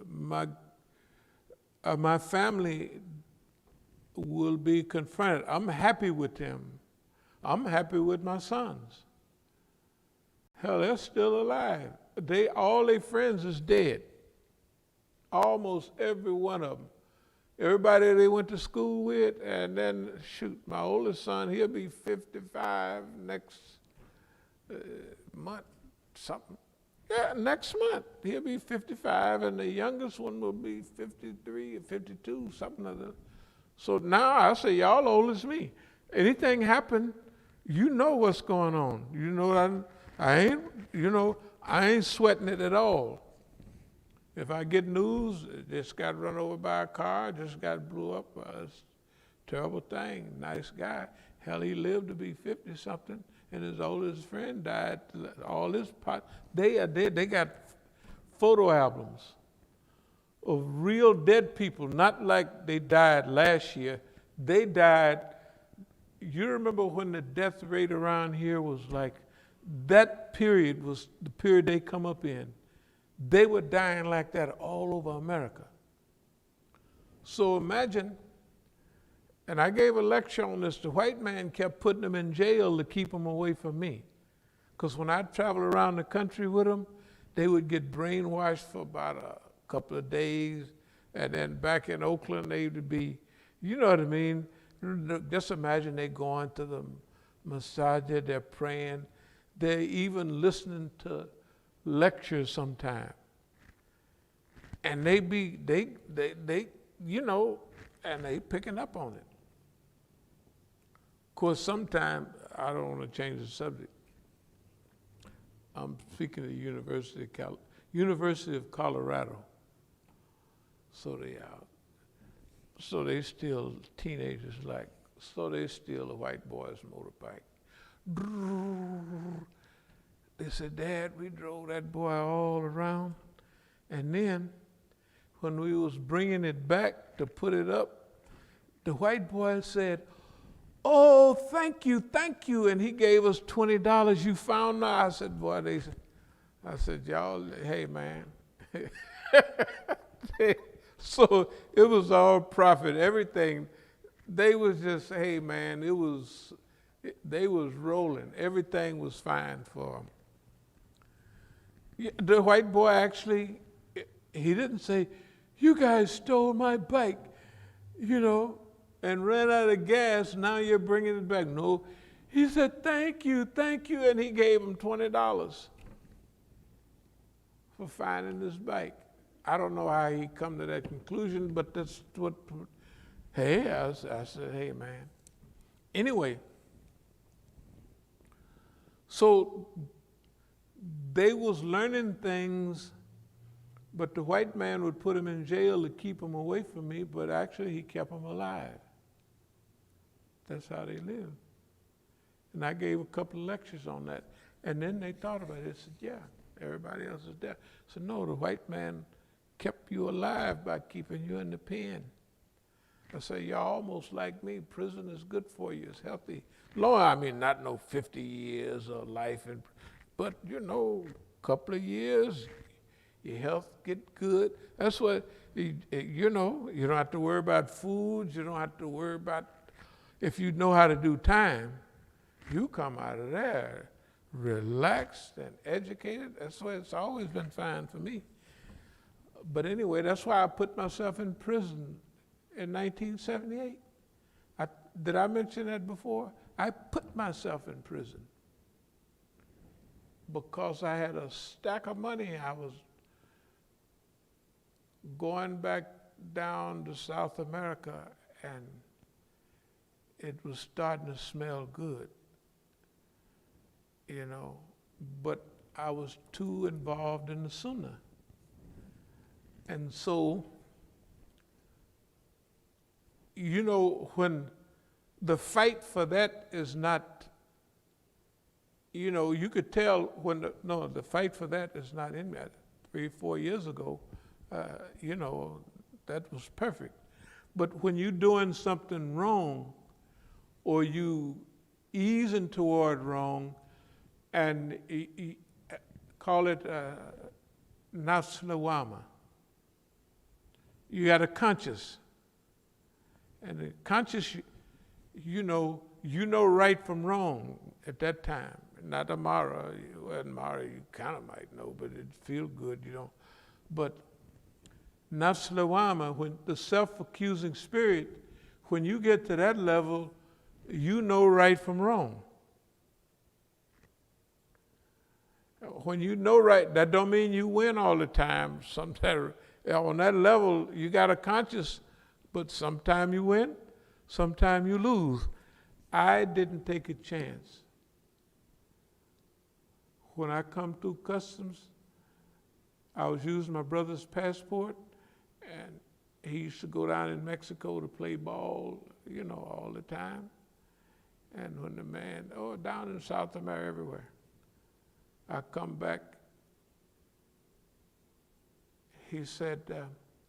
my family will be confronted. I'm happy with them. I'm happy with my sons. Hell, they're still alive. All their friends is dead. Almost every one of them. Everybody they went to school with, and then, shoot, my oldest son, he'll be 55 next month, something. Yeah, next month, he'll be 55, and the youngest one will be 53 or 52, something like that. So now I say, y'all old as me. Anything happen, you know what's going on. You know, I ain't sweating it at all. If I get news, just got run over by a car, just got blew up, it's a terrible thing. Nice guy. Hell, he lived to be 50-something, and his oldest friend died. All his pot. They got photo albums of real dead people, not like they died last year. They died. You remember when the death rate around here was like, that period was the period they come up in. They were dying like that all over America. So imagine, and I gave a lecture on this, the white man kept putting them in jail to keep them away from me. Because when I traveled around the country with them, they would get brainwashed for about a couple of days, and then back in Oakland, they would be, you know what I mean? Just imagine they going to the masajid, they're praying, they're even listening to lectures sometime. And they you know, and they picking up on it. Of course, sometimes, I don't want to change the subject. I'm speaking of the University of Colorado. So they steal teenagers so they steal a white boy's motorbike. They said, Dad, we drove that boy all around. And then when we was bringing it back to put it up, the white boy said, oh, thank you. And he gave us $20. You found now? I said, boy, I said, y'all, hey, man. So it was all profit, everything. They was just, hey, man, they was rolling. Everything was fine for them. The white boy actually, he didn't say, you guys stole my bike, you know, and ran out of gas, now you're bringing it back. No, He said, thank you, and he gave him $20 for finding this bike. I don't know how he come to that conclusion, but that's what, hey, I said, hey, man. Anyway, so they was learning things, but the white man would put him in jail to keep him away from me, but actually he kept him alive. That's how they lived. And I gave a couple of lectures on that. And then they thought about it. They said, yeah, everybody else is dead. So no, the white man kept you alive by keeping you in the pen. I say, you're almost like me. Prison is good for you. It's healthy. Long, I mean, not no 50 years of life, but you know, a couple of years, your health get good. That's what, you know, you don't have to worry about food. You don't have to worry about, if you know how to do time, you come out of there relaxed and educated. That's why it's always been fine for me. But anyway, that's why I put myself in prison in 1978. Did I mention that before? I put myself in prison because I had a stack of money. I was going back down to South America, and it was starting to smell good, you know, but I was too involved in the Sunnah. And so, you know, when the fight for that is not, you know, you could tell when the fight for that is not in that. 3 or 4 years ago, you know, that was perfect. But when you're doing something wrong, or you easing toward wrong, and call it nafs lawama. You got a conscience, and the conscience, you know right from wrong at that time. Not tomorrow. Tomorrow you kind of might know, but it feel good, you know. But nafs lawama, when the self-accusing spirit, when you get to that level, you know right from wrong. When you know right, that don't mean you win all the time. Sometimes on that level, you got a conscience, but sometimes you win, sometimes you lose. I didn't take a chance. When I come through customs, I was using my brother's passport, and he used to go down in Mexico to play ball, you know, all the time. And when the man, down in South America, everywhere, I come back, he said,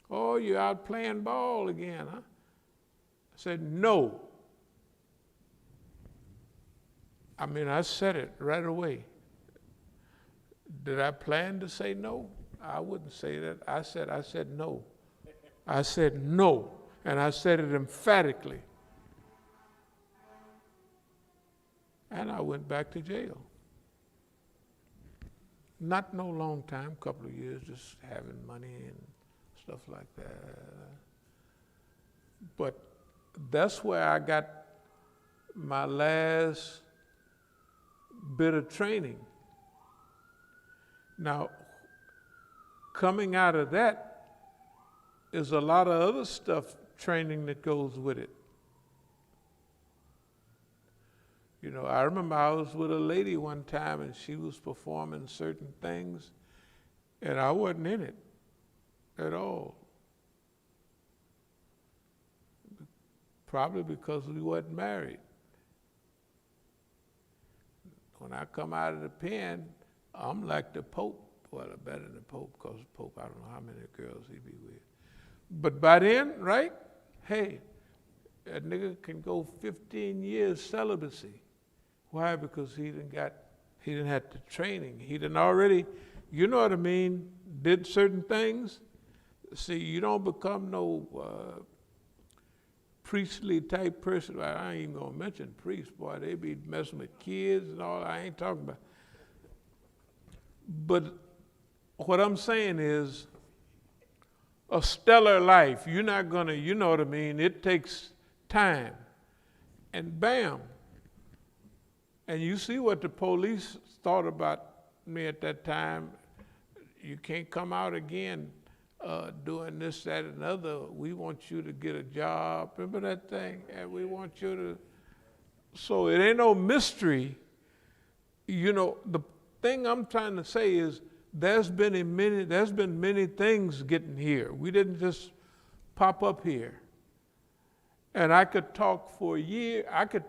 you're out playing ball again, huh? I said, no. I mean, I said it right away. Did I plan to say no? I wouldn't say that. I said no. I said no, and I said it emphatically. And I went back to jail. Not no long time, couple of years, just having money and stuff like that. But that's where I got my last bit of training. Now, coming out of that is a lot of other stuff, training that goes with it. You know, I remember I was with a lady one time, and she was performing certain things, and I wasn't in it at all. Probably because we wasn't married. When I come out of the pen, I'm like the Pope. Well, better than the Pope, because the Pope, I don't know how many girls he be with. But by then, right, hey, a nigga can go 15 years celibacy. Why? Because he didn't have the training. He didn't already, you know what I mean, did certain things. See, you don't become no priestly type person. I ain't even gonna mention priests, boy. They be messing with kids and all. I ain't talking about. But what I'm saying is, a stellar life, you're not gonna, you know what I mean, it takes time. And bam, And you see what the police thought about me at that time. You can't come out again doing this, that, and other. We want you to get a job. Remember that thing? And we want you to. So it ain't no mystery. You know, the thing I'm trying to say is there's been many things getting here. We didn't just pop up here. And I could talk for a year. I could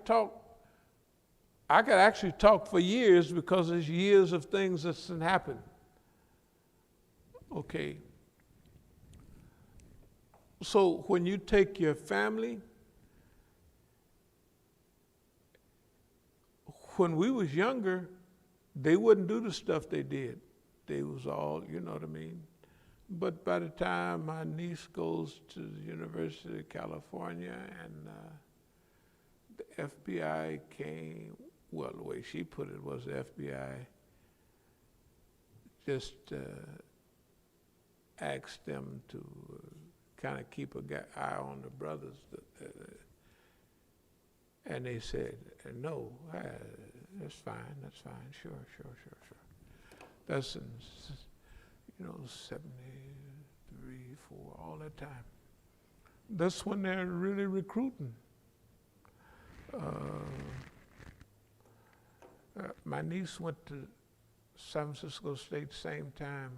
actually talk for years because there's years of things that's happened. Okay. So when you take your family, when we was younger, they wouldn't do the stuff they did. They was all, you know what I mean? But by the time my niece goes to the University of California and the FBI came, well, the way she put it was the FBI just asked them to kind of keep an eye on the brothers. And they said, no, that's fine, sure. That's in, 73, 4, all that time. That's when they're really recruiting. My niece went to San Francisco State same time.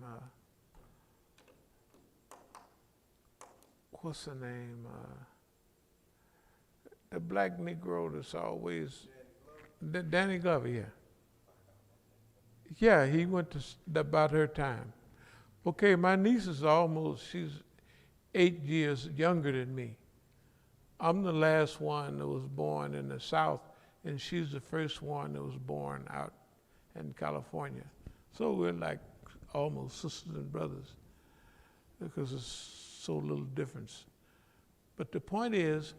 What's her name? The black Negro that's always, Danny Glover, yeah. Yeah, he went to about her time. Okay, my niece is she's 8 years younger than me. I'm the last one that was born in the South, and she's the first one that was born out in California. So we're like almost sisters and brothers because there's so little difference. But the point is,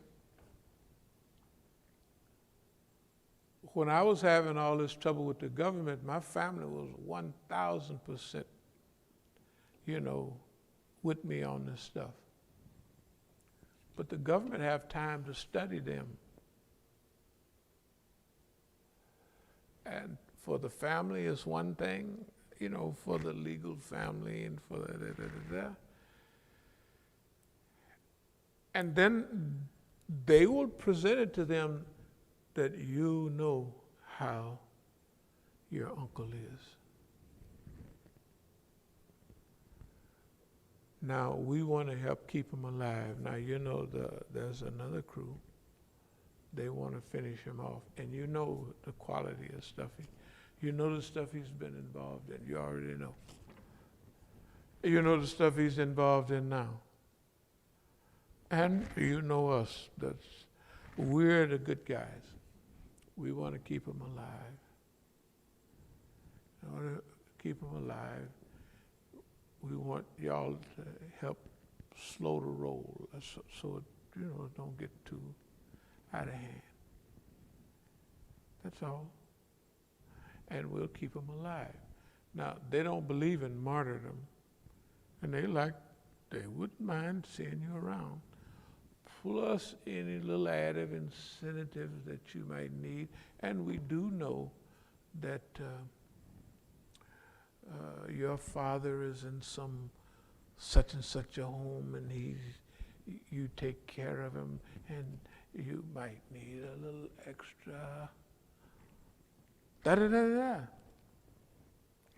when I was having all this trouble with the government, my family was 1,000%, with me on this stuff. But the government have time to study them. And for the family is one thing, for the legal family and for the And then they will present it to them that you know how your uncle is. Now, we want to help keep him alive. Now, there's another crew. They want to finish him off. And you know the quality of stuff. You know the stuff he's been involved in. You already know. You know the stuff he's involved in now. And you know us. We're the good guys. We want to keep him alive. In order to keep him alive, we want y'all to help slow the roll so it don't get too out of hand. That's all. And we'll keep them alive. Now, they don't believe in martyrdom, and they wouldn't mind seeing you around. Plus any little added incentives that you might need. And we do know that your father is in some such and such a home, and you take care of him, and you might need a little extra,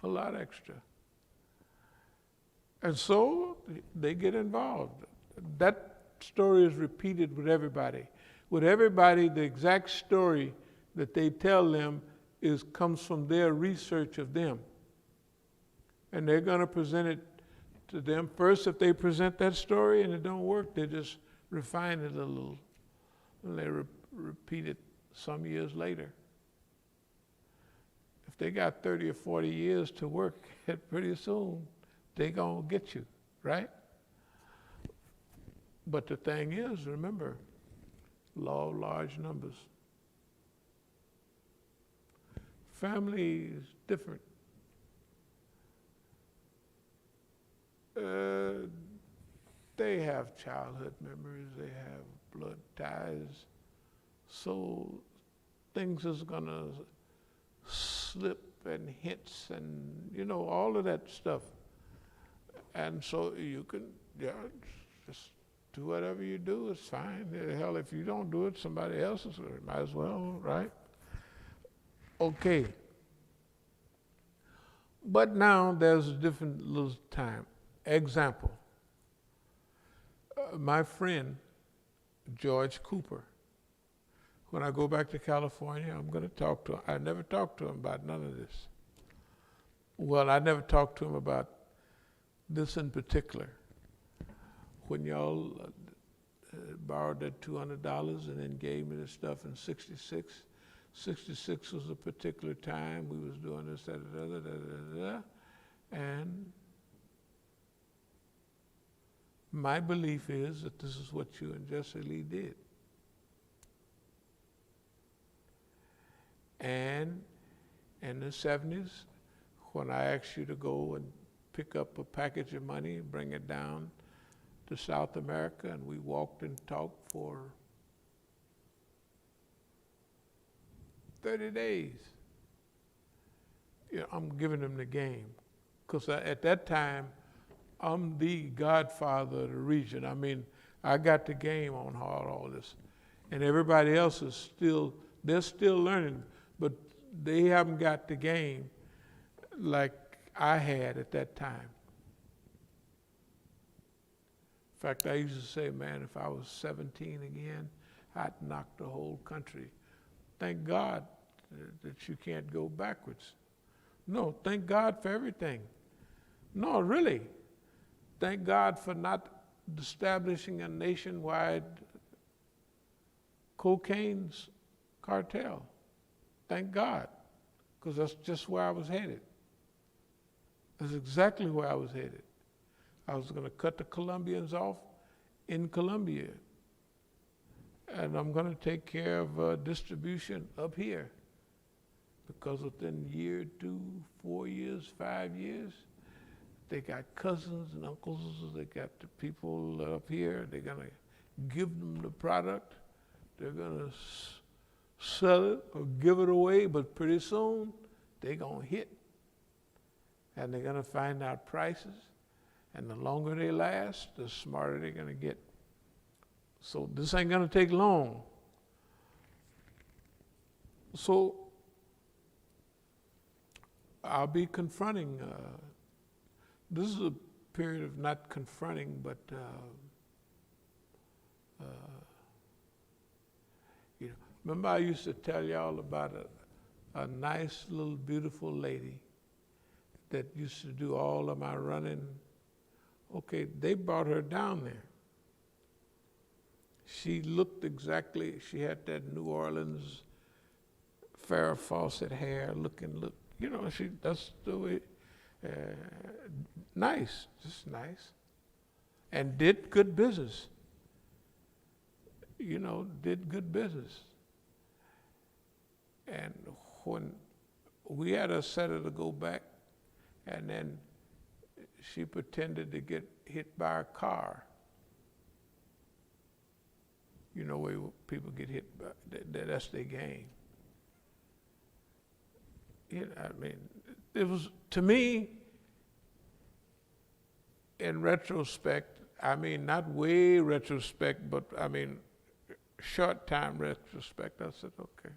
a lot extra. And so they get involved. That story is repeated with everybody. With everybody, the exact story that they tell them comes from their research of them. And they're going to present it to them. First, if they present that story and it don't work, they just refine it a little. And they repeat it some years later. If they got 30 or 40 years to work, pretty soon they're going to get you, right? But the thing is, remember, law of large numbers. Family is different. They have childhood memories, they have blood ties, so things is gonna slip and hints and, all of that stuff. And so you can, just do whatever you do, it's fine. Hell, if you don't do it, somebody else is, might as well, right? Okay. But now there's a different little time. Example, my friend, George Cooper. When I go back to California, I'm going to talk to him. I never talked to him about none of this. Well, I never talked to him about this in particular. When y'all borrowed that $200 and then gave me the stuff in '66, '66 was a particular time. We was doing this, and my belief is that this is what you and Jesse Lee did. And in the '70s, when I asked you to go and pick up a package of money and bring it down to South America, and we walked and talked for 30 days. I'm giving them the game. Because at that time, I'm the godfather of the region. I mean, I got the game on all this. And everybody else is still, they're still learning, but they haven't got the game like I had at that time. In fact, I used to say, man, if I was 17 again, I'd knock the whole country. Thank God that you can't go backwards. No, thank God for everything. No, really. Thank God for not establishing a nationwide cocaine cartel. Thank God, because that's just where I was headed. That's exactly where I was headed. I was going to cut the Colombians off in Colombia, and I'm going to take care of distribution up here, because within a year, 2, 4 years, 5 years, they got cousins and uncles, they got the people up here, they're going to give them the product, they're going to sell it or give it away, but pretty soon they're going to hit, and they're going to find out prices, and the longer they last, the smarter they're going to get. So this ain't going to take long. So I'll be confronting, this is a period of not confronting, but remember I used to tell y'all about a nice little beautiful lady that used to do all of my running. Okay, they brought her down there. She looked exactly, she had that New Orleans Farrah Fawcett hair looking, that's the way, nice, just nice. And did good business. Did good business. And when we had her set her to go back, and then she pretended to get hit by a car. Where people get hit by, that's their game. It was, to me, in retrospect, not way retrospect, but short time retrospect, I said, okay,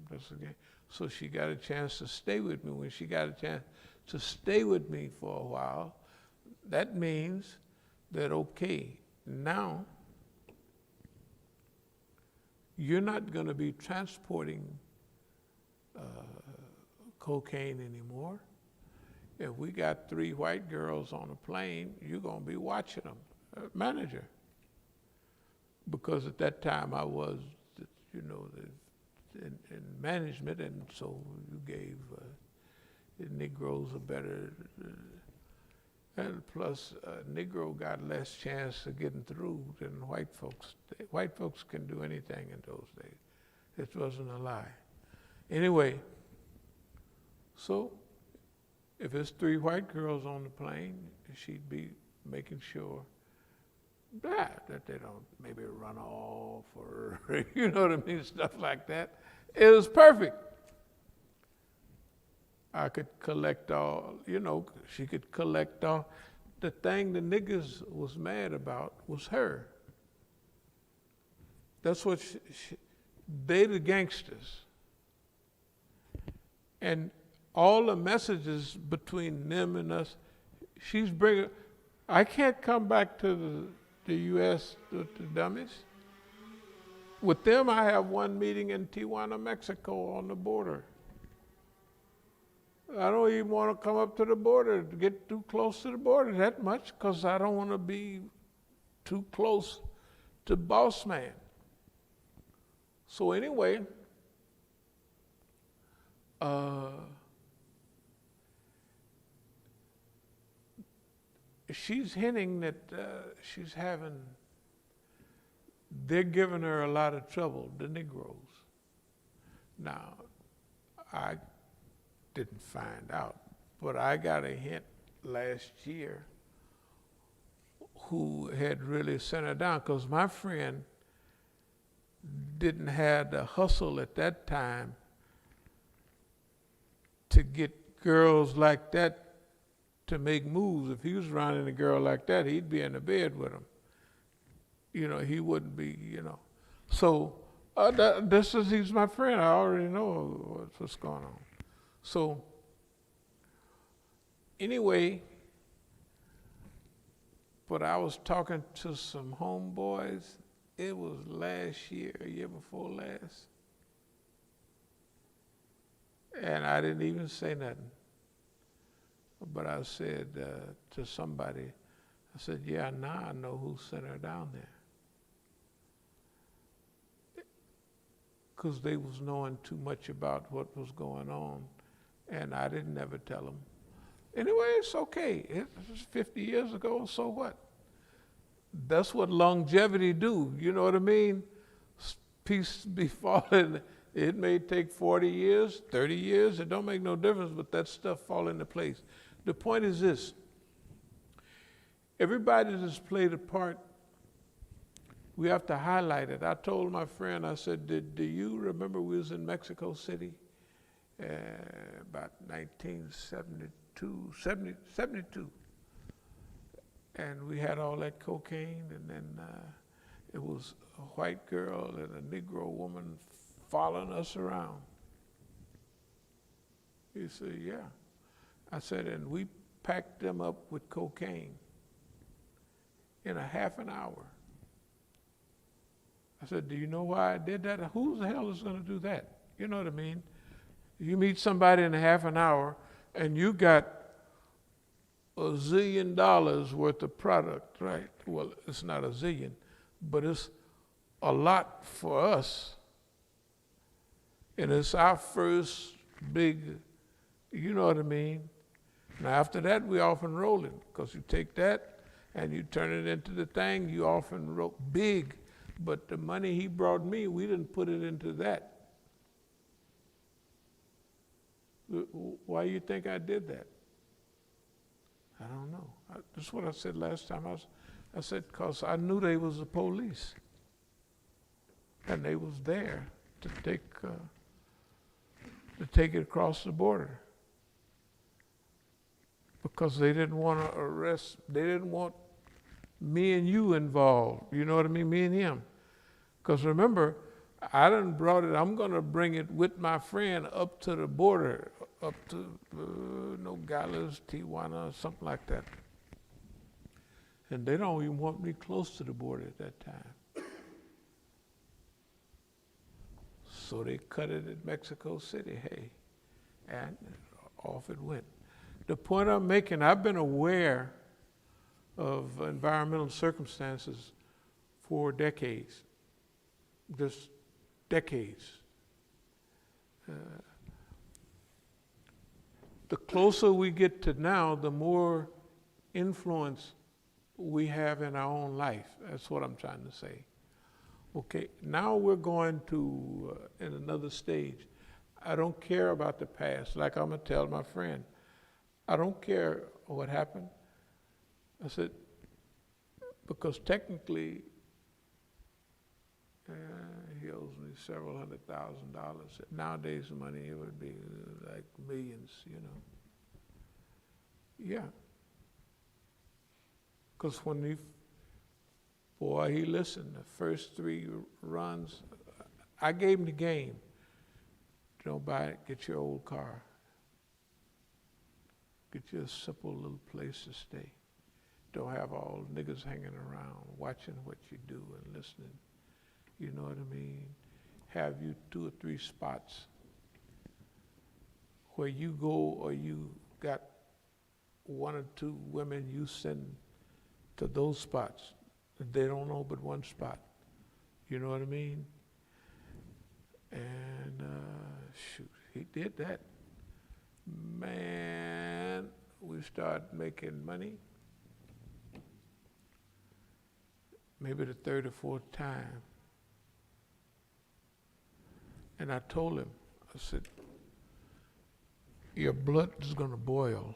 that's okay. So she got a chance to stay with me. When she got a chance to stay with me for a while, that means that, okay, now you're not going to be transporting cocaine anymore. If we got 3 white girls on a plane, you're going to be watching them, manager. Because at that time I was, in management, and so you gave the Negroes a better, and plus Negro got less chance of getting through than white folks. White folks can do anything in those days. It wasn't a lie. Anyway, so if it's 3 white girls on the plane, she'd be making sure that they don't maybe run off or, stuff like that. It was perfect. I could collect all, she could collect all. The thing the niggas was mad about was her. That's what they the gangsters. And all the messages between them and us, she's bringing, I can't come back to the U.S. with the dummies. With them, I have one meeting in Tijuana, Mexico on the border. I don't even want to come up to the border, to get too close to the border that much, because I don't want to be too close to boss man. So anyway, she's hinting that they're giving her a lot of trouble, the Negroes. Now, I didn't find out, but I got a hint last year who had really sent her down, because my friend didn't have the hustle at that time to get girls like that to make moves. If he was running a girl like that, he'd be in the bed with him. He wouldn't be, So he's my friend. I already know what's going on. So anyway, but I was talking to some homeboys. It was last year, year before last. And I didn't even say nothing. But I said to somebody, I said, yeah, now I know who sent her down there. Because they was knowing too much about what was going on, and I didn't ever tell them. Anyway, it's okay. It was 50 years ago, so what? That's what longevity do, you know what I mean? Peace be falling. It may take 40 years, 30 years, it don't make no difference, but that stuff fall into place. The point is this: everybody that's played a part, we have to highlight it. I told my friend, I said, do you remember we was in Mexico City about 1972, and we had all that cocaine, and then it was a white girl and a Negro woman following us around. He said, yeah. I said, and we packed them up with cocaine in a half an hour. I said, do you know why I did that? Who the hell is going to do that? You know what I mean? You meet somebody in a half an hour and you got $1 zillion worth of product, right? Well, it's not $1 zillion, but it's a lot for us. And it's our first big, you know what I mean? Now after that, we off and rolling, because you take that and you turn it into the thing, you off and roll big. But the money he brought me, we didn't put it into that. Why you think I did that? I don't know. That's what I said last time. I said, because I knew they was the police. And they was there to take it across the border. Because they didn't want to arrest, they didn't want me and you involved. You know what I mean? Me and him. Because remember, I done brought it, I'm going to bring it with my friend up to the border, up to Nogales, Tijuana, something like that. And they don't even want me close to the border at that time. So they cut it at Mexico City, hey, and off it went. The point I'm making, I've been aware of environmental circumstances for decades, just decades. The closer we get to now, the more influence we have in our own life. That's what I'm trying to say. Okay, now we're going to in another stage. I don't care about the past. Like I'm gonna tell my friend, I don't care what happened. I said, because technically, He owes me several $100,000. Nowadays money, it would be like millions, you know. Yeah. Because when he listened, the first 3 runs, I gave him the game. Don't buy it, get your old car. Get you a simple little place to stay. Don't have all niggas hanging around watching what you do and listening. You know what I mean? Have you 2 or 3 spots where you go, or you got 1 or 2 women you send to those spots. They don't know but 1 spot. You know what I mean? And shoot, he did that. Man, we started making money. Maybe the 3rd or 4th time. And I told him, I said, your blood is gonna boil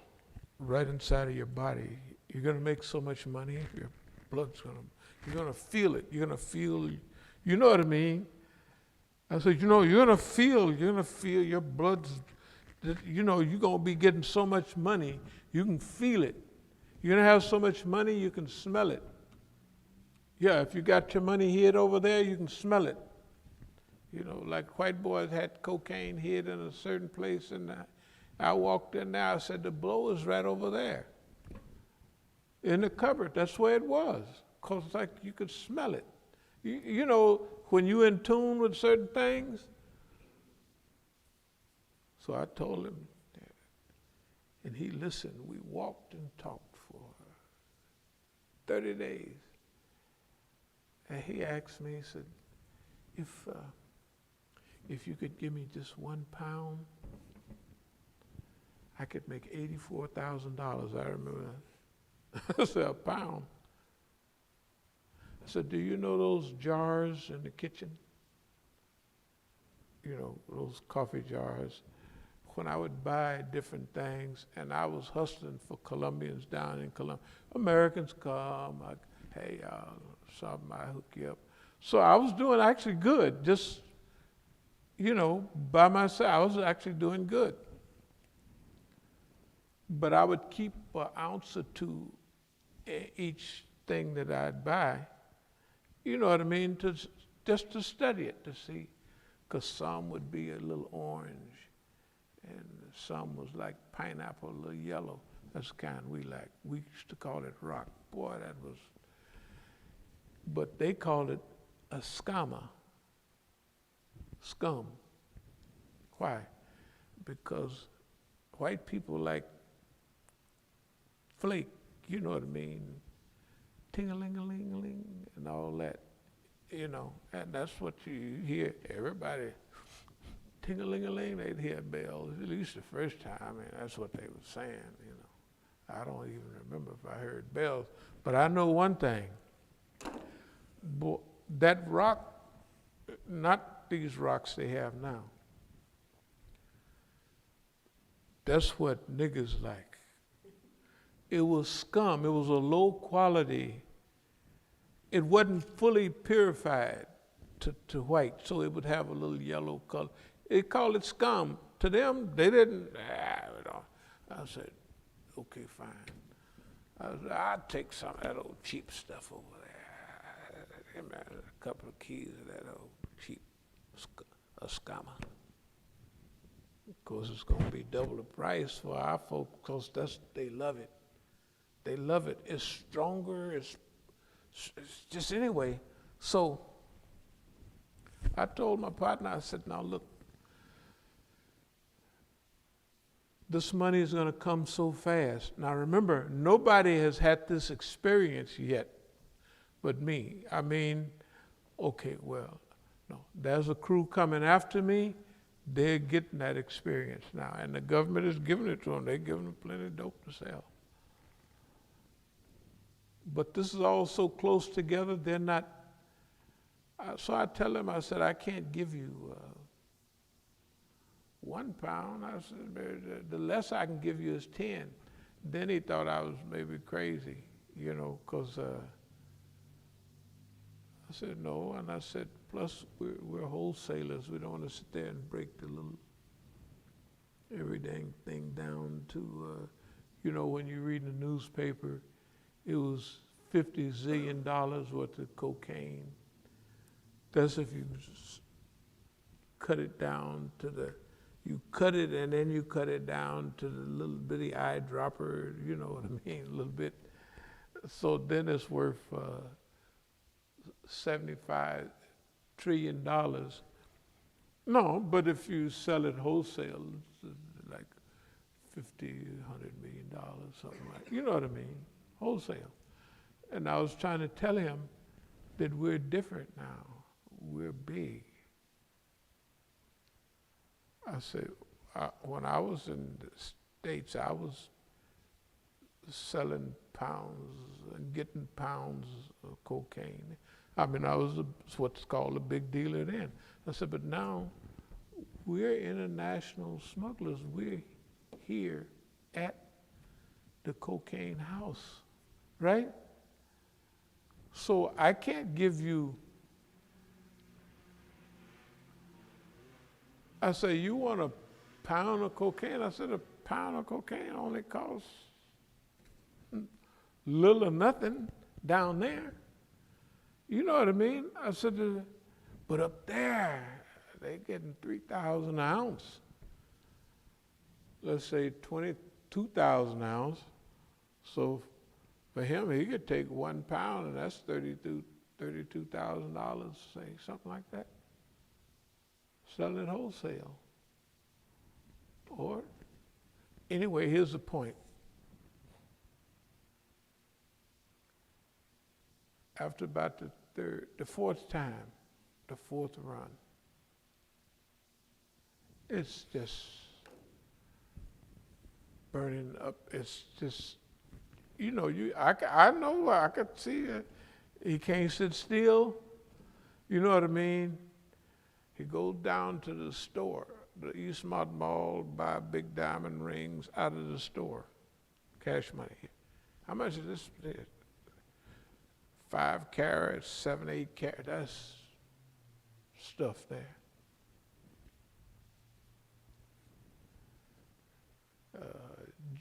right inside of your body. You're gonna make so much money, your blood's you're gonna feel it. You're gonna feel, you know what I mean? I said, you know, you're gonna feel your blood's, you know, you're gonna be getting so much money, you can feel it. You're gonna have so much money, you can smell it. Yeah, if you got your money hid over there, you can smell it. You know, like white boys had cocaine hid in a certain place, and I walked in there, I said, the blow is right over there. In the cupboard, that's where it was. Because like you could smell it. You know, when you're in tune with certain things. So I told him that. And he listened. We walked and talked for 30 days. And he asked me, he said, if you could give me just £1, I could make $84,000. I remember that. I said, £1. I said, do you know those jars in the kitchen? You know, those coffee jars. When I would buy different things, and I was hustling for Colombians down in Colombia. Americans come, like, hey, something, I hook you up. So I was doing actually good, just, you know, by myself. I was actually doing good. But I would keep an ounce or 2 each thing that I'd buy, you know what I mean, just to study it, to see, because some would be a little orange, and some was like pineapple, a little yellow. That's the kind we like. We used to call it rock. Boy, that was, but they called it a scama, scum. Why? Because white people like flake, you know what I mean, ting-a-ling-a-ling-a-ling, and all that, you know, and that's what you hear. Everybody, ting-a-ling-a-ling, they'd hear bells, at least the first time. I mean, that's what they were saying, you know. I don't even remember if I heard bells, but I know one thing. That rock, not these rocks they have now, that's what niggas like. It was scum. It was a low quality. It wasn't fully purified to white, so it would have a little yellow color. They called it scum. To them, they didn't. I said, okay, fine. I said, I'd take some of that old cheap stuff over there. A couple of keys of that old cheap scammer. Of course, it's going to be double the price for our folks, because they love it. They love it. It's stronger. It's just anyway. So I told my partner, I said, now look, this money is going to come so fast. Now remember, nobody has had this experience yet but me. I mean, okay, well, no, there's a crew coming after me. They're getting that experience now, and the government is giving it to them. They're giving them plenty of dope to sell. But this is all so close together, they're not. So I tell them, I said, I can't give you £1. I said, the less I can give you is 10. Then he thought I was maybe crazy, you know, because I said no, and I said, Plus, we're wholesalers. We don't want to sit there and break the little everything thing down to, when you read the newspaper, it was $50 zillion worth of cocaine. That's if you cut it down to you cut it and then you cut it down to the little bitty eyedropper, you know what I mean, a little bit. So then it's worth $75 trillion. No, but if you sell it wholesale, it's like $50, $100 million, something like, you know what I mean, wholesale. And I was trying to tell him that we're different now. We're big. I said, when I was in the States, I was selling pounds and getting pounds of cocaine. I mean, I was what's called a big dealer then. I said, but now we're international smugglers. We're here at the cocaine house, right? So I can't give you, I say, you want a pound of cocaine? I said, a pound of cocaine only costs little or nothing down there. You know what I mean? I said, but up there, they're getting 3,000 an ounce. Let's say 22,000 ounce. So for him, he could take 1 pound, and that's $32,000, say, something like that. Sell it wholesale. Or, anyway, here's the point. After about the fourth time, the fourth run, it's just burning up. It's just, I know, I could see it. He can't sit still. You know what I mean? He goes down to the store, the Eastmont Mall, buy big diamond rings out of the store, cash money. How much is this? 5 carats, 7, 8 carats, that's stuff there.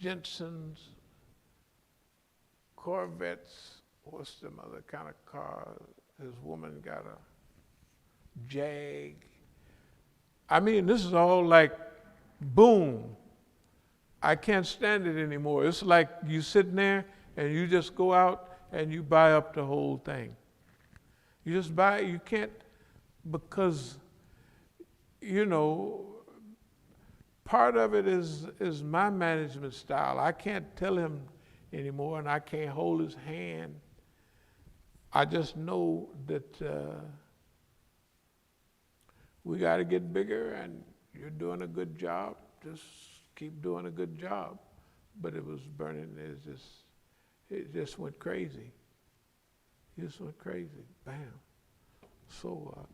Jensens, Corvettes, what's them other kind of car? His woman got a Jag. I mean, this is all like, boom. I can't stand it anymore. It's like you sitting there and you just go out and you buy up the whole thing. You just buy it, you can't, because, part of it is my management style. I can't tell him anymore, and I can't hold his hand. I just know that we got to get bigger, and you're doing a good job. Just keep doing a good job. But it was burning. It just went crazy. It just went crazy. Bam. So,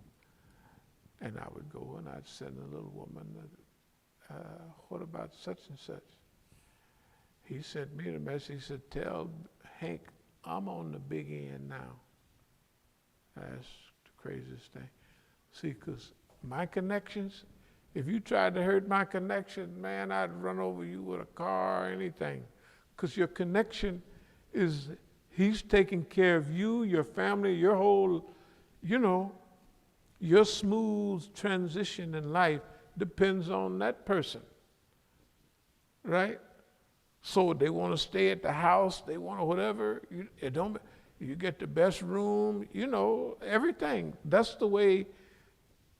and I would go and I'd send a little woman, what about such and such? He sent me the message. He said, tell Hank, I'm on the big end now. That's the craziest thing. See, because my connections, if you tried to hurt my connection, man, I'd run over you with a car or anything. Because your connection is, he's taking care of you, your family, your whole, your smooth transition in life depends on that person, right? So they want to stay at the house, they want to whatever, you get the best room, everything. That's the way,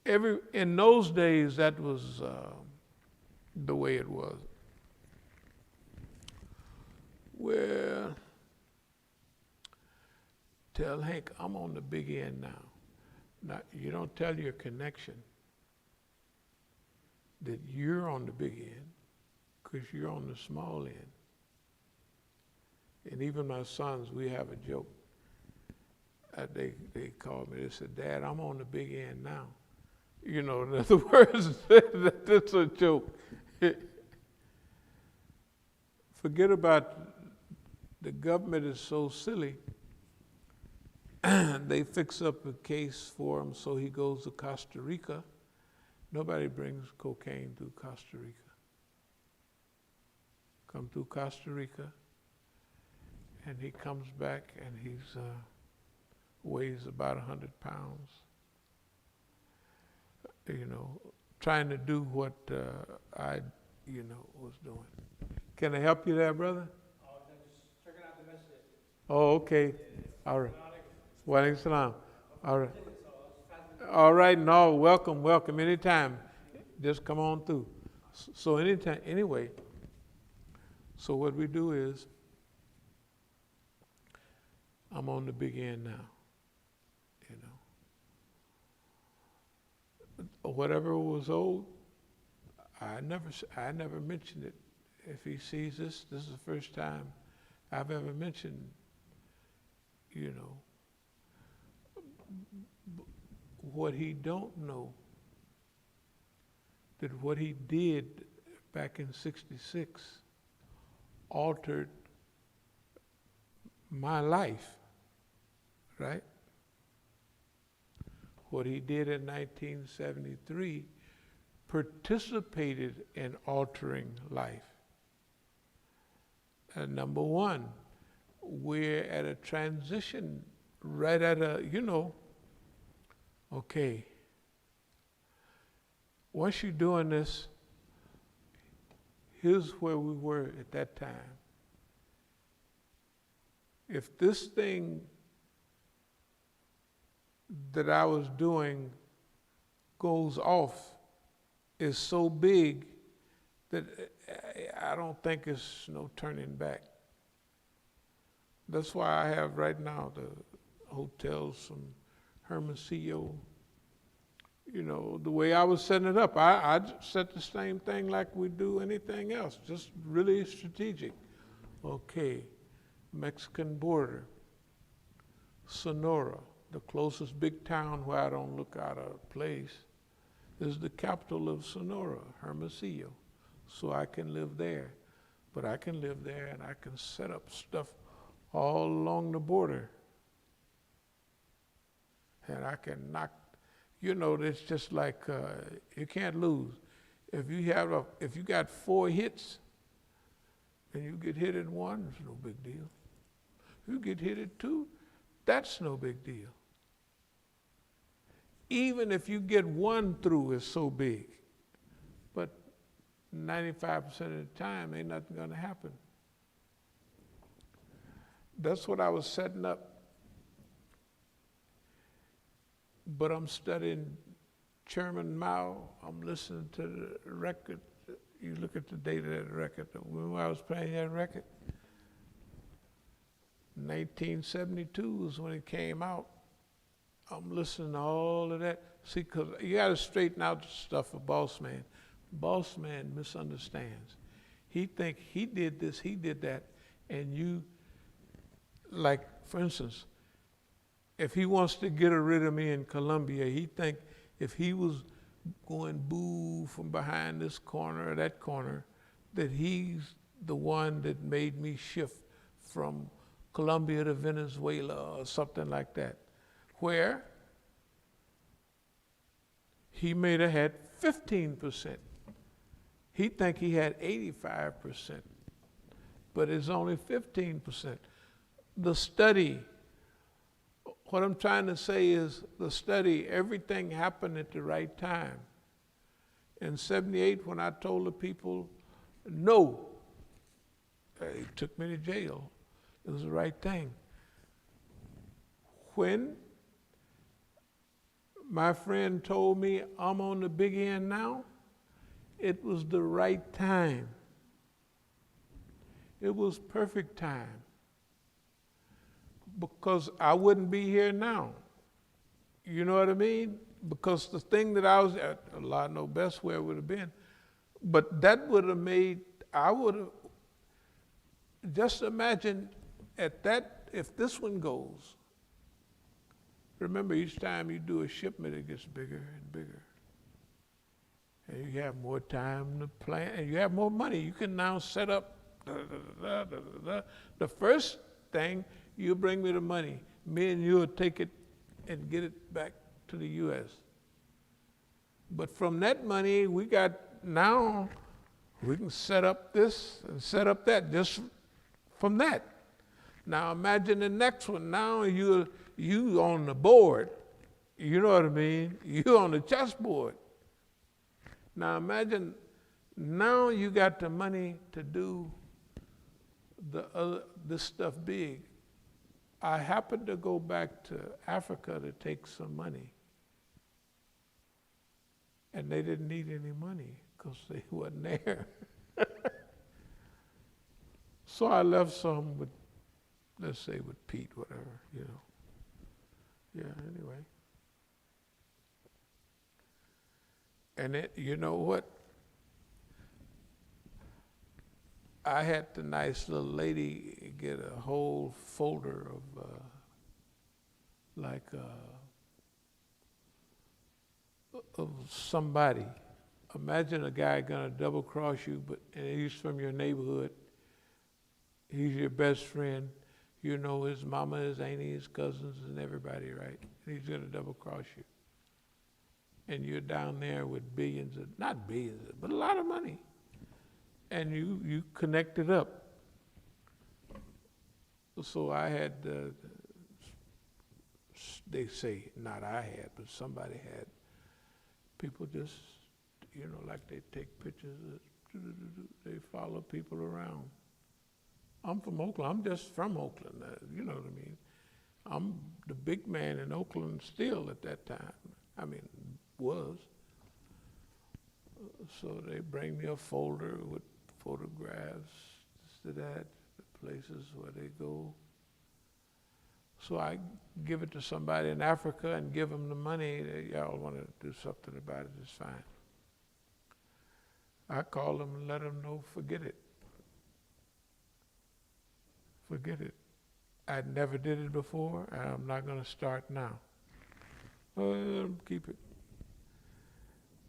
in those days, that was the way it was. Well, tell Hank, I'm on the big end now. Now, you don't tell your connection that you're on the big end, because you're on the small end. And even my sons, we have a joke. They call me, they said, Dad, I'm on the big end now. In other words, that's a joke. Forget about the government is so silly. they fix up a case for him, so he goes to Costa Rica. Nobody brings cocaine through Costa Rica. Come through Costa Rica, and he comes back, and he's weighs about 100 pounds. You know, trying to do what I, was doing. Can I help you there, brother? Just checking out the message. Oh, okay. All right. Wa alaikum salam. All right. All right. No, welcome. Anytime. Just come on through. So anytime, anyway. So what we do is, I'm on the big end now. Whatever was owed, I never mentioned it. If he sees this is the first time I've ever mentioned, what he don't know, that what he did back in '66 altered my life, right? What he did in 1973 participated in altering life. And number one, we're at a transition, right at a, okay, once you're doing this, here's where we were at that time. If this thing that I was doing goes off is so big that I don't think it's no turning back. That's why I have right now the hotels from Hermosillo. The way I was setting it up, I set the same thing like we do anything else, just really strategic. Okay, Mexican border, Sonora, the closest big town where I don't look out of place, is the capital of Sonora, Hermosillo. So I can live there. But I can live there and I can set up stuff all along the border. And I can knock, it's just like you can't lose. If you got 4 hits and you get hit in 1, it's no big deal. If you get hit at 2, that's no big deal. Even if you get 1 through, it's so big. But 95% of the time, ain't nothing gonna happen. That's what I was setting up. But I'm studying Chairman Mao. I'm listening to the record. You look at the date of that record. When I was playing that record, 1972 was when it came out. I'm listening to all of that. See, because you got to straighten out the stuff for Boss Man. Boss Man misunderstands. He think he did this, he did that, and you, like, for instance, if he wants to get rid of me in Colombia, he think if he was going boo from behind this corner or that corner, that he's the one that made me shift from Colombia to Venezuela or something like that. Where he may have had 15%. He think he had 85%, but it's only 15%. The study, what I'm trying to say is the study, everything happened at the right time. In '78, when I told the people no, they took me to jail. It was the right thing. When my friend told me I'm on the big end now, it was the right time. It was perfect time. Because I wouldn't be here now. You know what I mean? Because the thing that I was at, Allah knows best where it would have been. But that would have made, I would have, just imagine at that, if this one goes, remember each time you do a shipment, it gets bigger and bigger. And you have more time to plan, and you have more money. You can now set up, the first thing, you bring me the money. me and you will take it and get it back to the U.S. But from that money, now we can set up this and set up that just from that. Now imagine the next one. Now you on the board. You know what I mean? You on the chessboard. Now imagine, now you got the money to do this stuff big. I happened to go back to Africa to take some money. And they didn't need any money because they wasn't there. So I left some with, let's say with Pete, whatever, you know. Yeah, anyway. And you know what? I had the nice little lady get a whole folder of of somebody. Imagine a guy gonna double cross you, and he's from your neighborhood. He's your best friend. You know his mama, his auntie, his cousins, and everybody, right? And he's gonna double cross you. And you're down there with billions of, not billions, but a lot of money. And you connect it up. So I had, they say, not I had, but somebody had, people just, you know, like they take pictures, they follow people around. I'm from Oakland, I'm just from Oakland, you know what I mean? I'm the big man in Oakland still at that time. I mean, was. So they bring me a folder with photographs, this to that, the places where they go. So I give it to somebody in Africa and give them the money. Y'all want to do something about it, it's fine. I call them and let them know, forget it. Forget it. I never did it before, and I'm not going to start now. Keep it.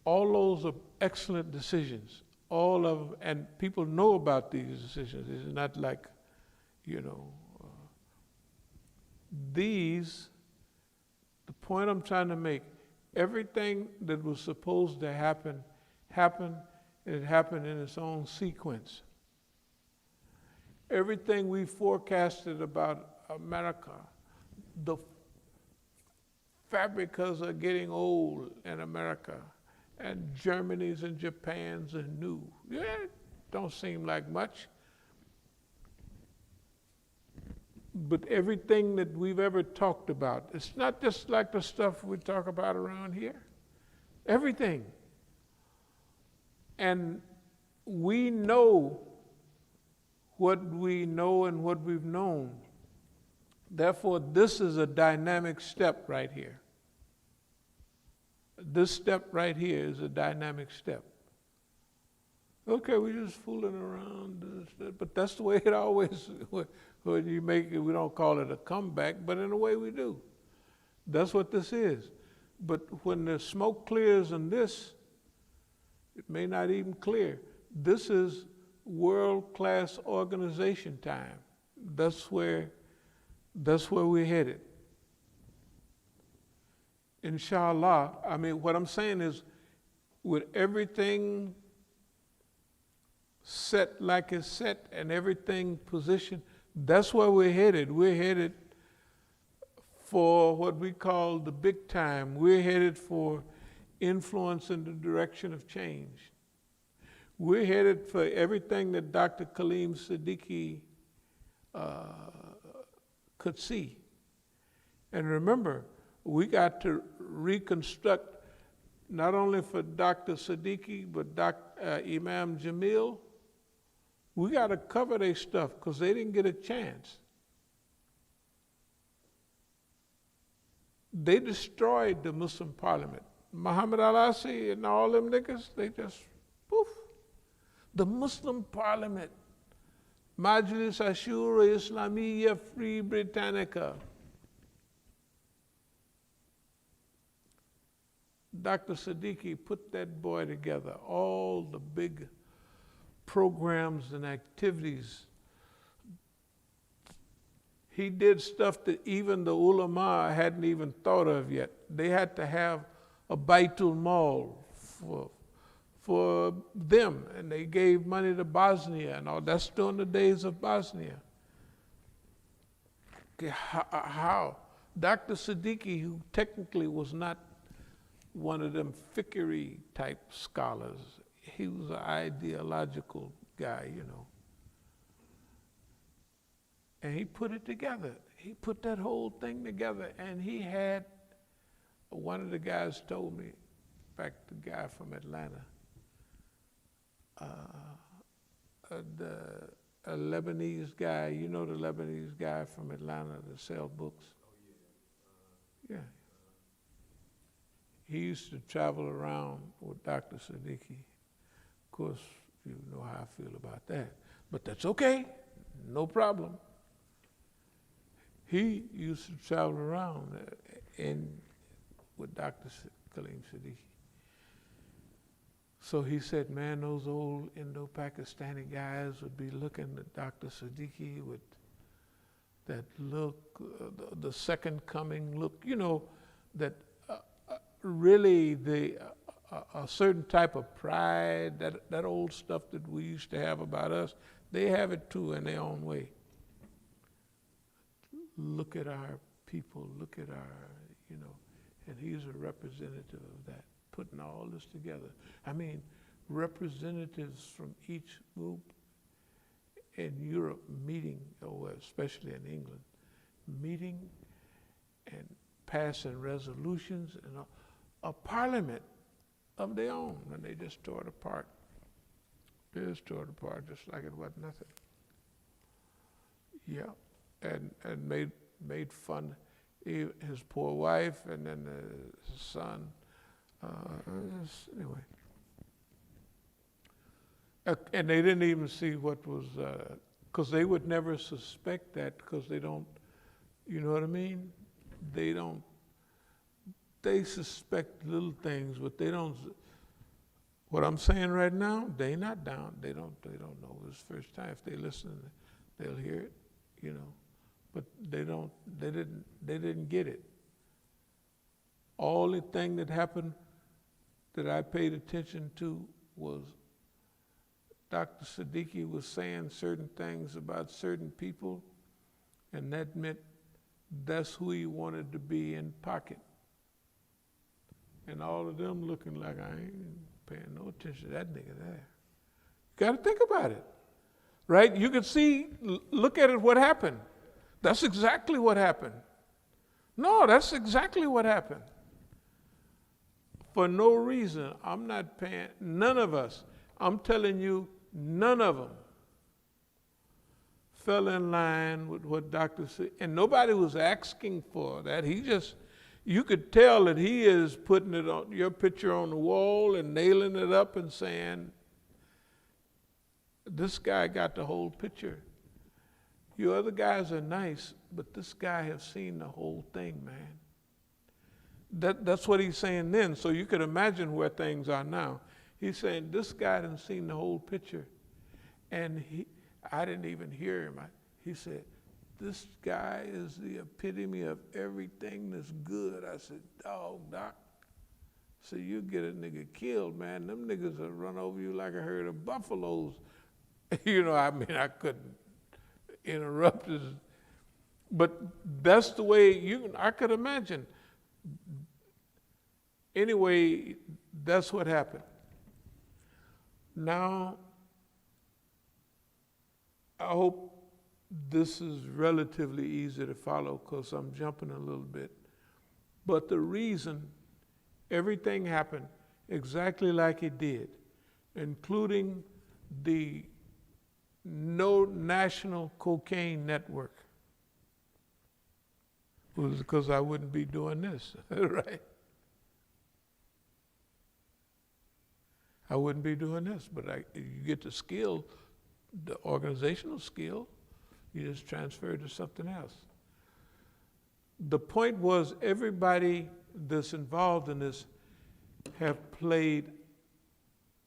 All those are excellent decisions. All of them, and people know about these decisions. It's not like, you know, the point I'm trying to make, everything that was supposed to happen, happened, and it happened in its own sequence. Everything we forecasted about America, the fabricas are getting old in America, and Germany's and Japan's are new. Yeah, it don't seem like much. But everything that we've ever talked about, it's not just like the stuff we talk about around here. Everything. And we know what we know and what we've known. Therefore, this is a dynamic step right here. This step right here is a dynamic step. Okay, we're just fooling around, but that's the way it always, when you make it, we don't call it a comeback, but in a way we do. That's what this is. But when the smoke clears in this, it may not even clear. This is world-class organization time. That's where we're headed. Inshallah, I mean, what I'm saying is, with everything set like it's set and everything positioned, that's where we're headed. We're headed for what we call the big time. We're headed for influence in the direction of change. We're headed for everything that Dr. Kaleem Siddiqui could see. And remember, we got to reconstruct not only for Dr. Siddiqui, but Imam Jamil. We got to cover their stuff because they didn't get a chance. They destroyed the Muslim parliament. Muhammad al-Asi and all them niggas, they just, poof. The Muslim parliament, Majlis Ashura Islamiyya Free Britannica. Dr. Siddiqui put that boy together, all the big programs and activities. He did stuff that even the ulama hadn't even thought of yet. They had to have a Baitul Mal for them, and they gave money to Bosnia and all. That's during the days of Bosnia. Okay, how? Dr. Siddiqui, who technically was not one of them fiqh type scholars, he was an ideological guy, you know. And he put it together. He put that whole thing together, and he had, one of the guys told me, in fact, the guy from Atlanta, a Lebanese guy, you know the Lebanese guy from Atlanta that sell books? Yeah. He used to travel around with Dr. Siddiqui. Of course, you know how I feel about that. But that's okay, no problem. He used to travel around with Dr. Kaleem Siddiqui. So he said, man, those old Indo-Pakistani guys would be looking at Dr. Siddiqui with that look, the second coming look, you know, that really a certain type of pride, that old stuff that we used to have about us, they have it too in their own way. Look at our people, look at our, you know, and he's a representative of that, putting all this together. I mean, representatives from each group in Europe meeting, or especially in England, meeting and passing resolutions and a parliament of their own, and they just tore it apart. They just tore it apart just like it wasn't nothing. Yeah. And made fun his poor wife and then his son. Anyway. And they didn't even see what was, because they would never suspect that because they don't, you know what I mean? They suspect little things, but they don't, what I'm saying right now, they not down. They don't know. It's the first time. If they listen, they'll hear it, you know. But they didn't get it. All the thing that happened that I paid attention to was Dr. Siddiqui was saying certain things about certain people, and that meant that's who he wanted to be in pocket. And all of them looking like, I ain't paying no attention to that nigga there. You gotta think about it, right? You can see, look at it, what happened. That's exactly what happened. No, that's exactly what happened. For no reason, I'm not paying, none of us, I'm telling you, none of them fell in line with what Dr. said. And nobody was asking for that. He just, you could tell that he is putting it on, your picture on the wall and nailing it up and saying, this guy got the whole picture. You other guys are nice, but this guy has seen the whole thing, man. That's what he's saying then. So you could imagine where things are now. He's saying this guy done seen the whole picture. And I didn't even hear him. He said, this guy is the epitome of everything that's good. I said, dog, doc. So you get a nigga killed, man. Them niggas will run over you like a herd of buffaloes. You know, I mean, I couldn't interrupt this. But that's the way I could imagine. Anyway, that's what happened. Now, I hope this is relatively easy to follow because I'm jumping a little bit. But the reason everything happened exactly like it did, including the no national cocaine network, was because I wouldn't be doing this, right? I wouldn't be doing this, but you get the skill, the organizational skill, you just transfer it to something else. The point was everybody that's involved in this have played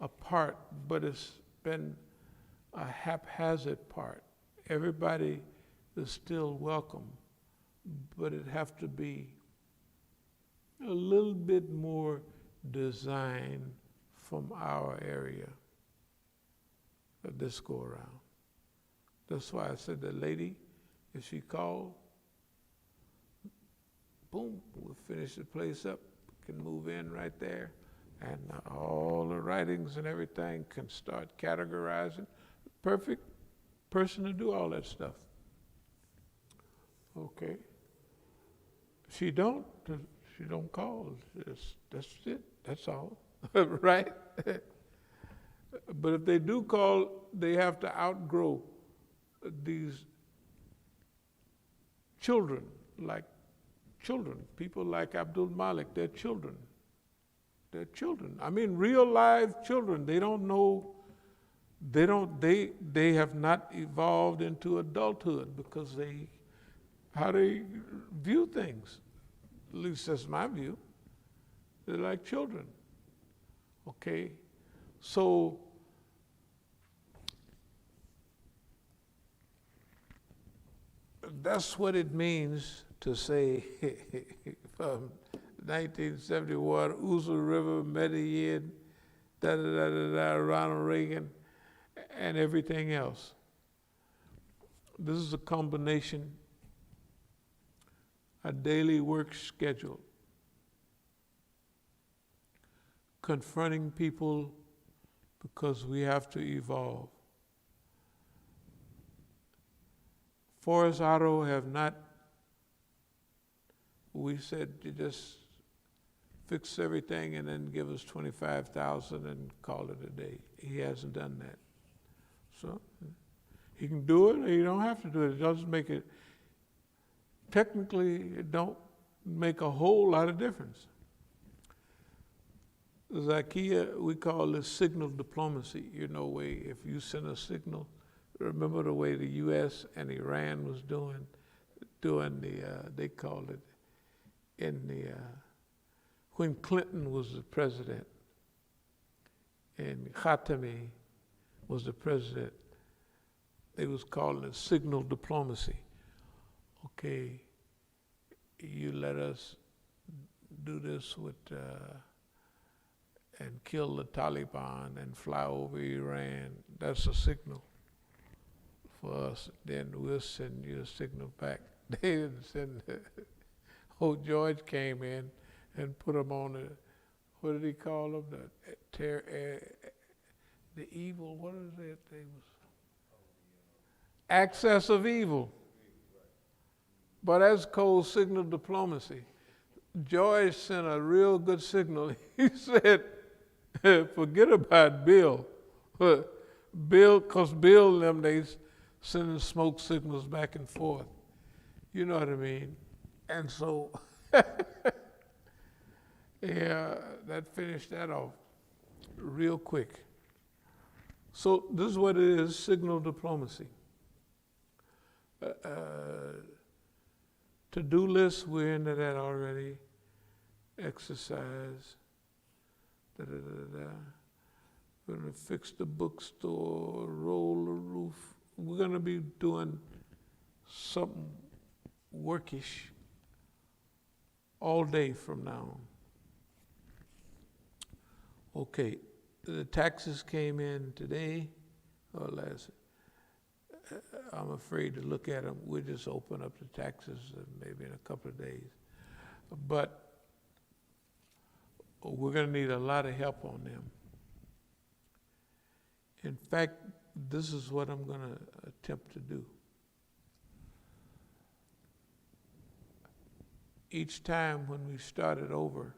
a part, but it's been a haphazard part. Everybody is still welcome, but it have to be a little bit more designed from our area this go around. That's why I said the lady, if she called, boom, we'll finish the place up, can move in right there, and all the writings and everything can start categorizing. Perfect person to do all that stuff. Okay. She don't call. That's it. That's all. Right? But if they do call, they have to outgrow these children, people like Abdul Malik, they're children. They're children. I mean, real live children. They don't know, they have not evolved into adulthood because how they view things. At least that's my view. They're like children. Okay? So, that's what it means to say from 1971, Uzzah River, Medellin, Ronald Reagan, and everything else. This is a combination, a daily work schedule, confronting people because we have to evolve. Forrest Otto have not, we said you just fix everything and then give us $25,000 and call it a day. He hasn't done that. So he can do it or you don't have to do it. It doesn't make it, technically it don't make a whole lot of difference. Zakia, we call this signal diplomacy. You know, if you send a signal, remember the way the U.S. and Iran was doing they called it, when Clinton was the president and Khatami was the president, they was calling it signal diplomacy. Okay, you let us do this with, and kill the Taliban and fly over Iran. That's a signal for us. Then we'll send you a signal back. They didn't send old George came in and put them on what did he call them? The evil, what is it? Access of evil. But that's cold signal diplomacy. George sent a real good signal. He said, forget about Bill. Because Bill and them, they sending smoke signals back and forth. You know what I mean? And so, yeah, that finished that off real quick. So this is what it is, signal diplomacy. To-do list, we're into that already. Exercise. We're gonna fix the bookstore, roll the roof. We're gonna be doing something workish all day from now on. Okay, the taxes came in today or last. I'm afraid to look at them. We'll just open up the taxes maybe in a couple of days. But we're going to need a lot of help on them. In fact, this is what I'm going to attempt to do. Each time when we started over,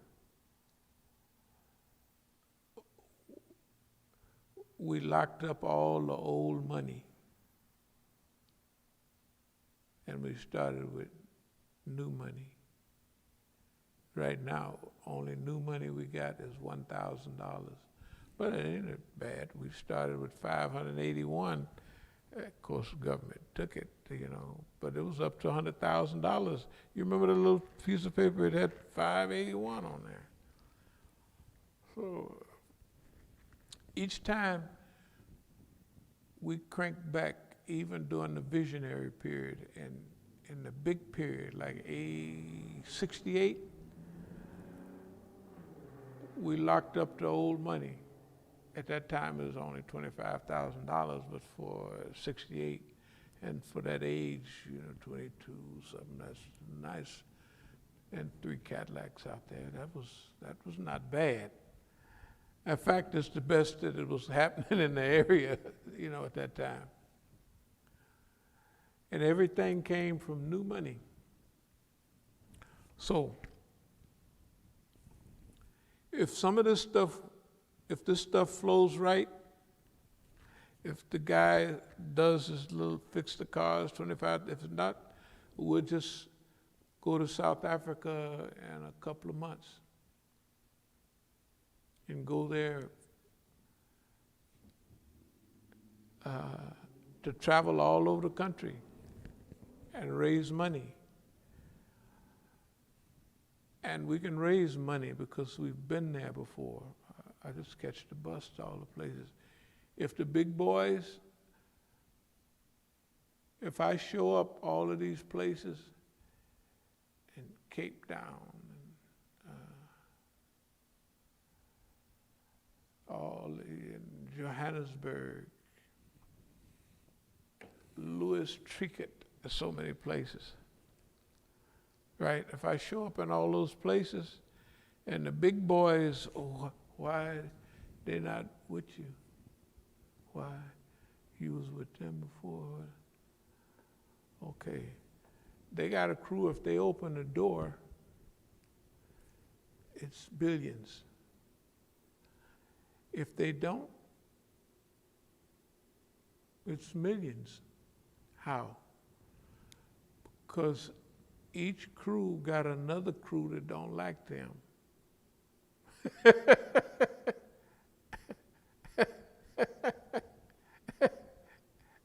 we locked up all the old money. And we started with new money. Right now, only new money we got is $1,000. But it ain't bad. We started with 581. Of course, the government took it, but it was up to $100,000. You remember the little piece of paper? It had 581 on there. So each time we crank back even during the visionary period and in the big period, like '68, we locked up the old money. At that time, it was only $25,000, but for '68, and for that age, 22, something that's nice, and 3 Cadillacs out there. That was not bad. In fact, it's the best that it was happening in the area, at that time. And everything came from new money. So, if this stuff flows right, if the guy does his little fix the cars, 25, if not, we'll just go to South Africa in a couple of months and go there to travel all over the country and raise money. And we can raise money because we've been there before. I just catch the bus to all the places. If the big boys, if I show up all of these places in Cape Town, all in Johannesburg, Louis Trickett, there's so many places, right? If I show up in all those places and the big boys, why they not with you? Why? You was with them before. Okay. They got a crew, if they open the door, it's billions. If they don't, it's millions. How? Because each crew got another crew that don't like them.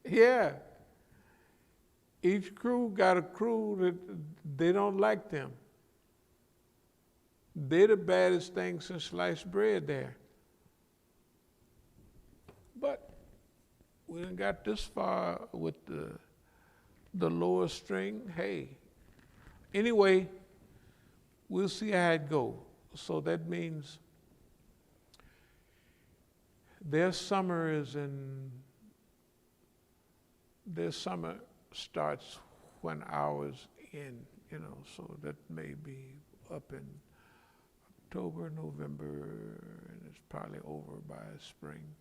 Yeah. Each crew got a crew that they don't like them. They're the baddest thing since sliced bread there. But we done got this far with the lower string. Hey, anyway, we'll see how it goes. So that means their summer starts when ours end, so that may be up in October, November, and it's probably over by spring.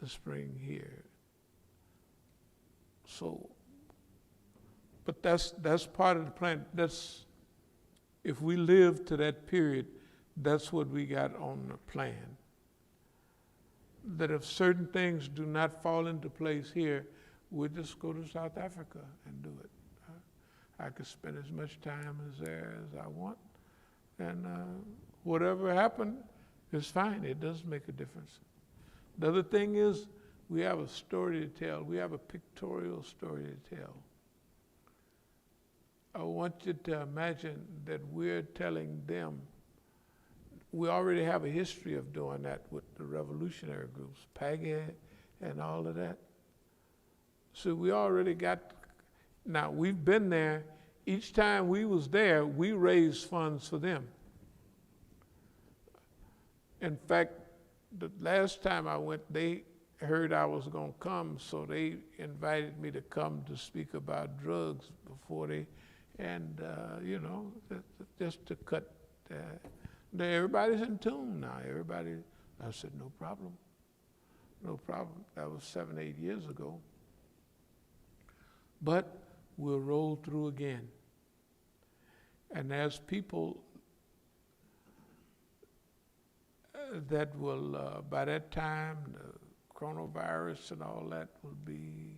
The spring here. So, but that's part of the plan. If we live to that period, that's what we got on the plan. That if certain things do not fall into place here, we'll just go to South Africa and do it. I could spend as much time there as I want, and whatever happened is fine. It does make a difference. The other thing is, we have a story to tell. We have a pictorial story to tell. I want you to imagine that we're telling them. We already have a history of doing that with the revolutionary groups, PAGA and all of that. So we already got, now we've been there. Each time we was there, we raised funds for them. In fact, the last time I went, they heard I was going to come, so they invited me to come to speak about drugs before they, and just to cut. Everybody's in tune now. Everybody, I said, no problem. No problem. That was 7, 8 years ago. But we'll roll through again. And there's people that will, by that time, the coronavirus and all that will be,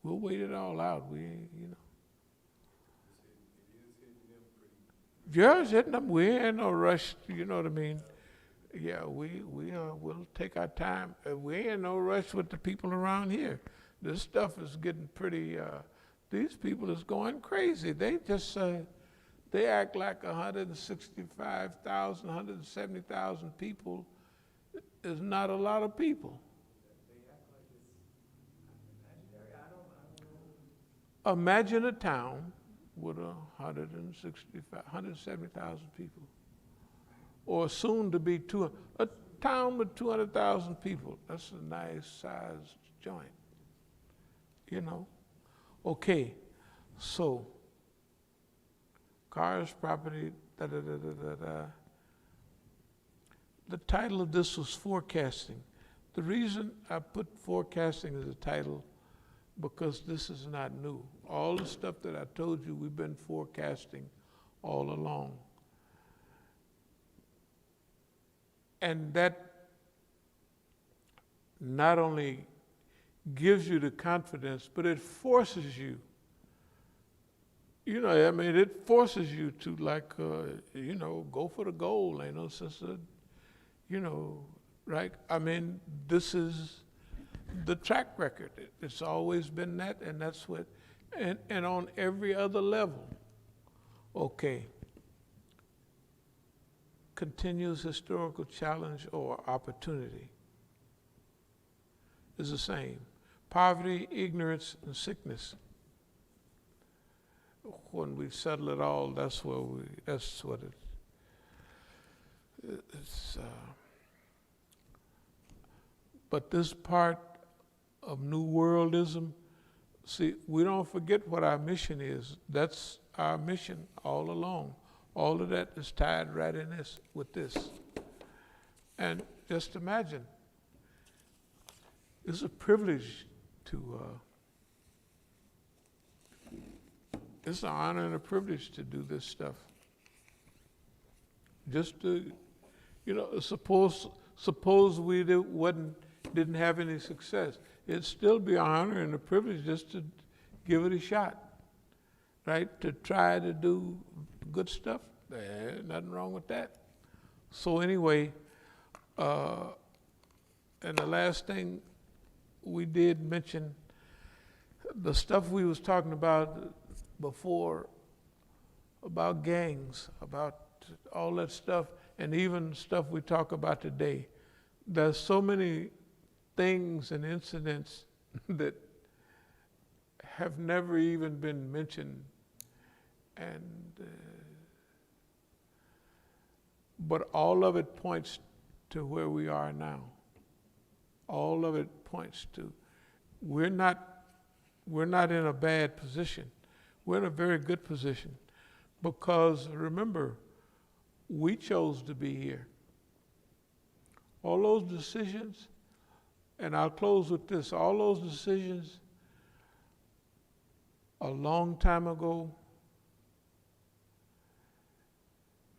we'll wait it all out. Yeah, it's hitting them. We ain't in no rush, you know what I mean? Yeah, we'll take our time. We ain't in no rush with the people around here. This stuff is getting pretty, these people is going crazy. They just, they act like 165,000, 170,000 people is not a lot of people. Imagine a town with 170,000 people, or soon to be a town with 200,000 people. That's a nice sized joint, you know. Okay, so cars, property, da da da da da da. The title of this was forecasting. The reason I put forecasting as a title, because this is not new. All the stuff that I told you, we've been forecasting all along. And that not only gives you the confidence, but it forces you. You know, I mean, it forces you to go for the goal. Ain't no sense of, right? I mean, this is the track record. It's always been that, and that's what, and on every other level. Okay. Continuous historical challenge or opportunity is the same. Poverty, ignorance, and sickness. When we settle it all, that's what it's. But this part of New Worldism, see, we don't forget what our mission is. That's our mission all along. All of that is tied right in this, with this. And just imagine, it's a privilege it's an honor and a privilege to do this stuff. Just to, suppose we didn't have any success. It'd still be an honor and a privilege just to give it a shot, right? To try to do good stuff. There's nothing wrong with that. So anyway, and the last thing we did mention, the stuff we was talking about before, about gangs, about all that stuff, and even stuff we talk about today. There's so many things and incidents that have never even been mentioned, and but all of it points to where we are now. All of it points to we're not in a bad position. We're in a very good position, because remember, we chose to be here. All those decisions, and I'll close with this, all those decisions a long time ago,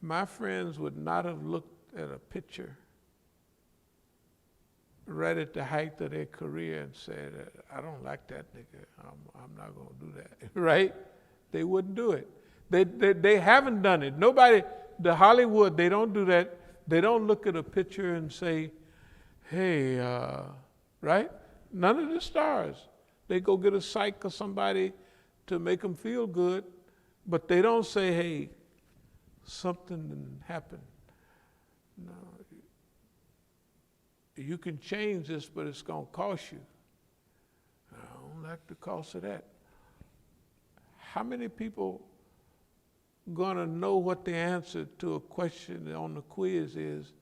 my friends would not have looked at a picture right at the height of their career and said, I don't like that nigga, I'm not gonna do that, right? They wouldn't do it. They haven't done it. Nobody, the Hollywood, they don't do that. They don't look at a picture and say, hey, right? None of the stars. They go get a psych or somebody to make them feel good, but they don't say, hey, something happened. No. You can change this, but it's going to cost you. I don't like the cost of that. How many people going to know what the answer to a question on the quiz is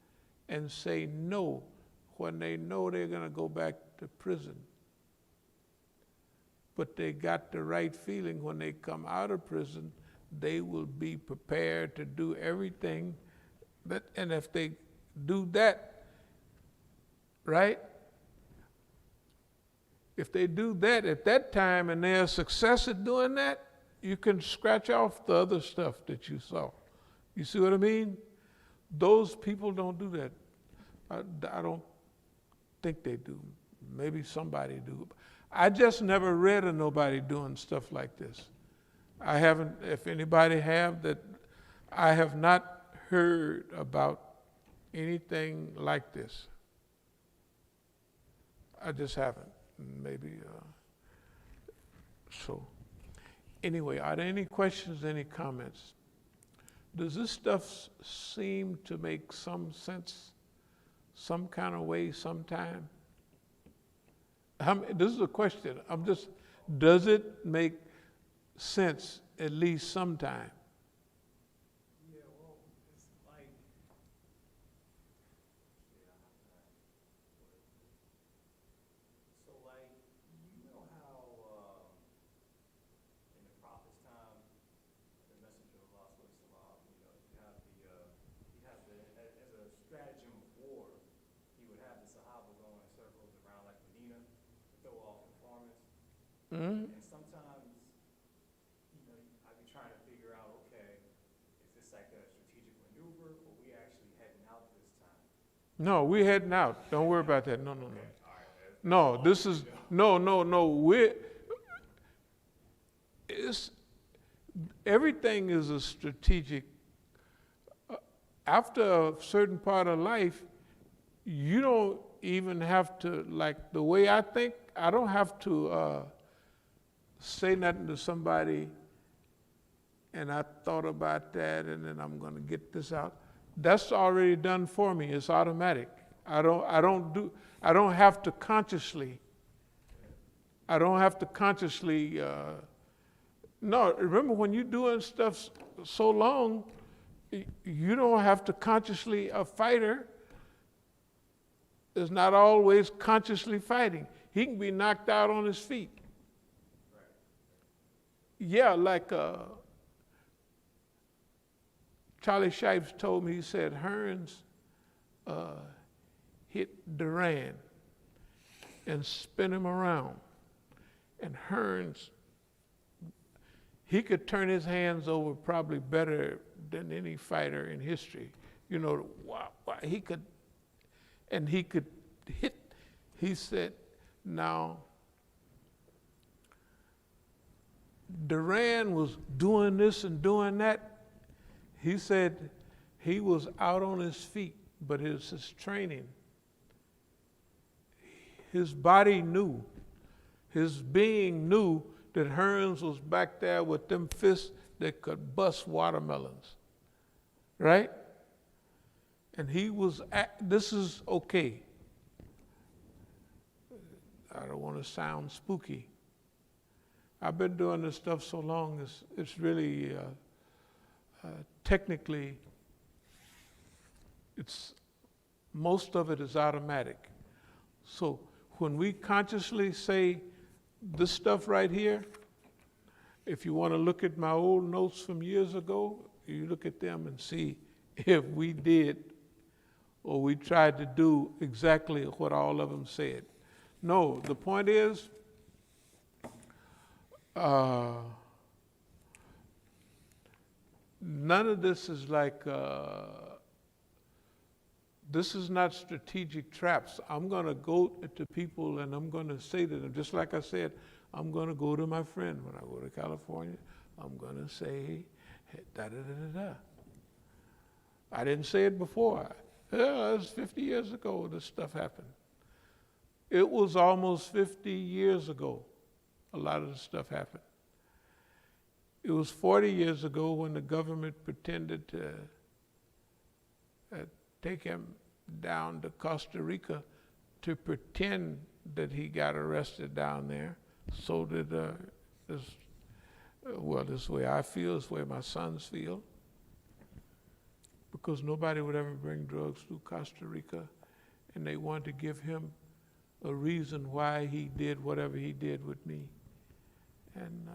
and say no when they know they're going to go back to prison? But they got the right feeling when they come out of prison, they will be prepared to do everything that, and if they do that, right? If they do that at that time and they're a success at doing that, you can scratch off the other stuff that you saw. You see what I mean? Those people don't do that. I don't think they do. Maybe somebody do. I just never read of nobody doing stuff like this. I haven't, if anybody have, that I have not heard about anything like this. I just haven't. Maybe, so. Anyway, are there any questions, any comments? Does this stuff seem to make some sense, some kind of way, sometime? This is a question. Does it make since at least sometime. Yeah, well, it's like, So like, you know how, in the prophet's time, the messenger of Allah, sallallahu alaihi wasallam, you have the, as a stratagem of war, he would have the Sahaba go in circles around like Medina to throw off informants. Mhm. And sometimes, you know, I'd be trying to figure out, okay, is this like a strategic maneuver, or we actually heading out this time? No, we're heading out. Don't worry about that. No, no, no. Okay, all right, that's No, all this I is, need to know. no. It's, everything is a strategic. After a certain part of life, you don't even have to, like the way I think, I don't have to say nothing to somebody and I thought about that and then I'm going to get this out. That's already done for me. It's automatic. I don't have to consciously. No, remember when you're doing stuff so long, you don't have to consciously, a fighter is not always consciously fighting. He can be knocked out on his feet. Yeah, like Charlie Shipes told me, he said, Hearns hit Duran and spin him around. And Hearns, he could turn his hands over probably better than any fighter in history. You know, he could hit. He said, now, Duran was doing this and doing that. He said he was out on his feet, but it was his training. His body knew, his being knew that Hearns was back there with them fists that could bust watermelons, right? And he was, this is okay. I don't want to sound spooky. I've been doing this stuff so long, it's really, technically, most of it is automatic. So when we consciously say this stuff right here, if you want to look at my old notes from years ago, you look at them and see if we did or we tried to do exactly what all of them said. No, the point is, none of this is like, this is not strategic traps. I'm going to go to people and I'm going to say to them, just like I said, I'm going to go to my friend when I go to California. I'm going to say, da-da-da-da-da. I didn't say it before. Yeah, it was 50 years ago this stuff happened. It was almost 50 years ago a lot of this stuff happened. It was 40 years ago when the government pretended to take him down to Costa Rica to pretend that he got arrested down there. So did this way I feel, this way my sons feel. Because nobody would ever bring drugs through Costa Rica, and they wanted to give him a reason why he did whatever he did with me. And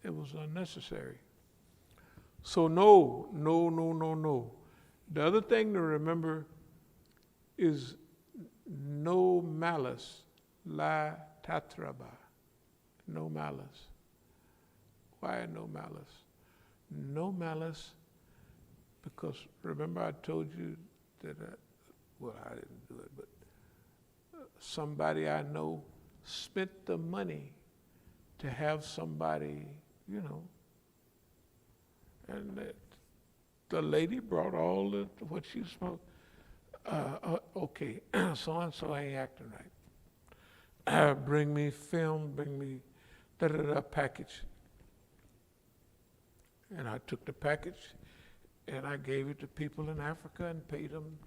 it was unnecessary. So no. The other thing to remember is no malice, la tatraba, no malice. Why no malice? No malice because remember I told you that, I didn't do it, but somebody I know spent the money to have somebody, and the lady brought all what she smoked. Okay, so-and-so ain't acting right. Bring me film, bring me package. And I took the package and I gave it to people in Africa and paid them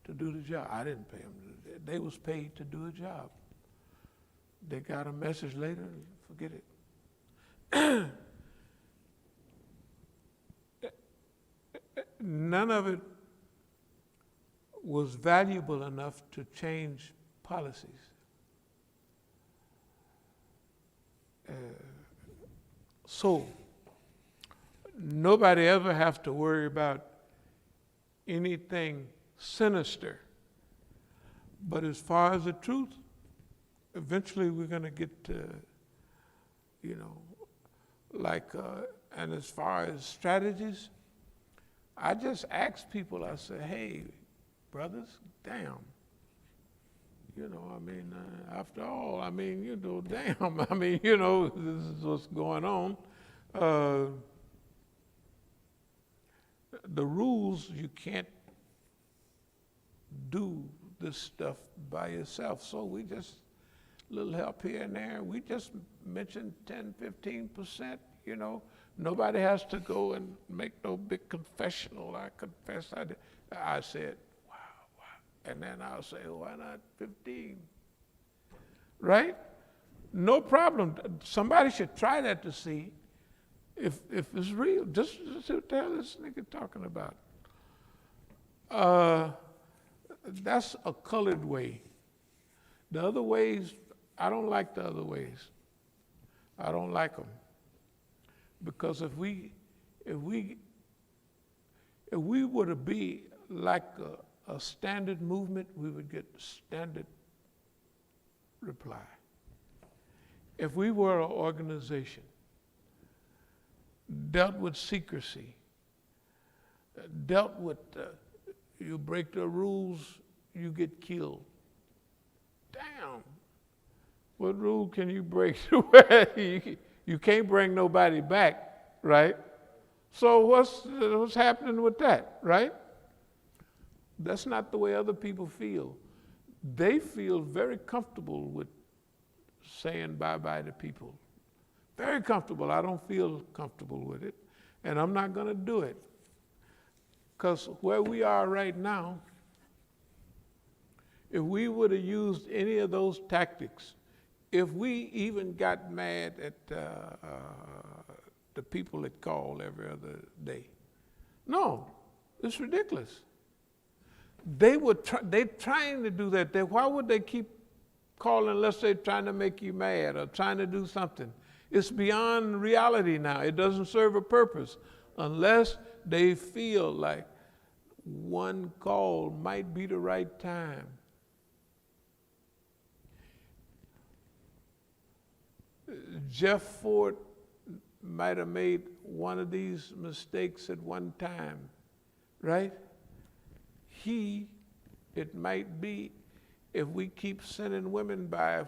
to do the job. I didn't pay them. They was paid to do a job. They got a message later, forget it. none of it was valuable enough to change policies. So nobody ever have to worry about anything sinister. But as far as the truth, eventually we're going to get to, and as far as strategies, I just ask people, I say, hey, brothers, damn. After all, damn, this is what's going on. The rules, you can't do this stuff by yourself. So we just, little help here and there. We just mentioned 10, 15%, Nobody has to go and make no big confessional. I confess I did. I said, wow. And then I'll say, why not 15? Right? No problem. Somebody should try that to see if it's real. Just what the hell is this nigga talking about? That's a colored way. The other ways, I don't like the other ways. I don't like them. Because if we were to be like a standard movement, we would get standard reply. If we were an organization, dealt with secrecy, dealt with you break the rules, you get killed. Damn. What rule can you break? You can't bring nobody back, right? So what's happening with that, right? That's not the way other people feel. They feel very comfortable with saying bye-bye to people. Very comfortable. I don't feel comfortable with it, and I'm not going to do it. Because where we are right now, if we would have used any of those tactics, if we even got mad at the people that call every other day, no, it's ridiculous. They're trying to do that. Why would they keep calling unless they're trying to make you mad or trying to do something? It's beyond reality now. It doesn't serve a purpose unless they feel like one call might be the right time. Jeff Ford might have made one of these mistakes at one time, right? It might be, if we keep sending women by,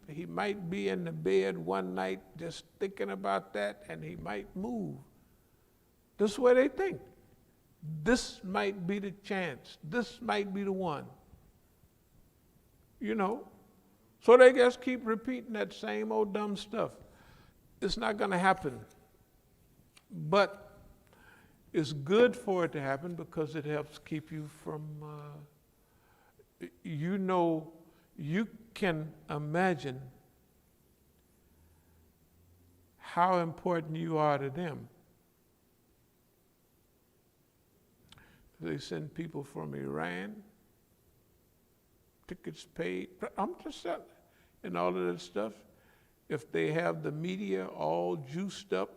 he might be in the bed one night just thinking about that, and he might move. This is where they think. This might be the chance. This might be the one. So they just keep repeating that same old dumb stuff. It's not going to happen. But it's good for it to happen because it helps keep you from, you can imagine how important you are to them. They send people from Iran, tickets paid, I'm just saying, and all of that stuff. If they have the media all juiced up,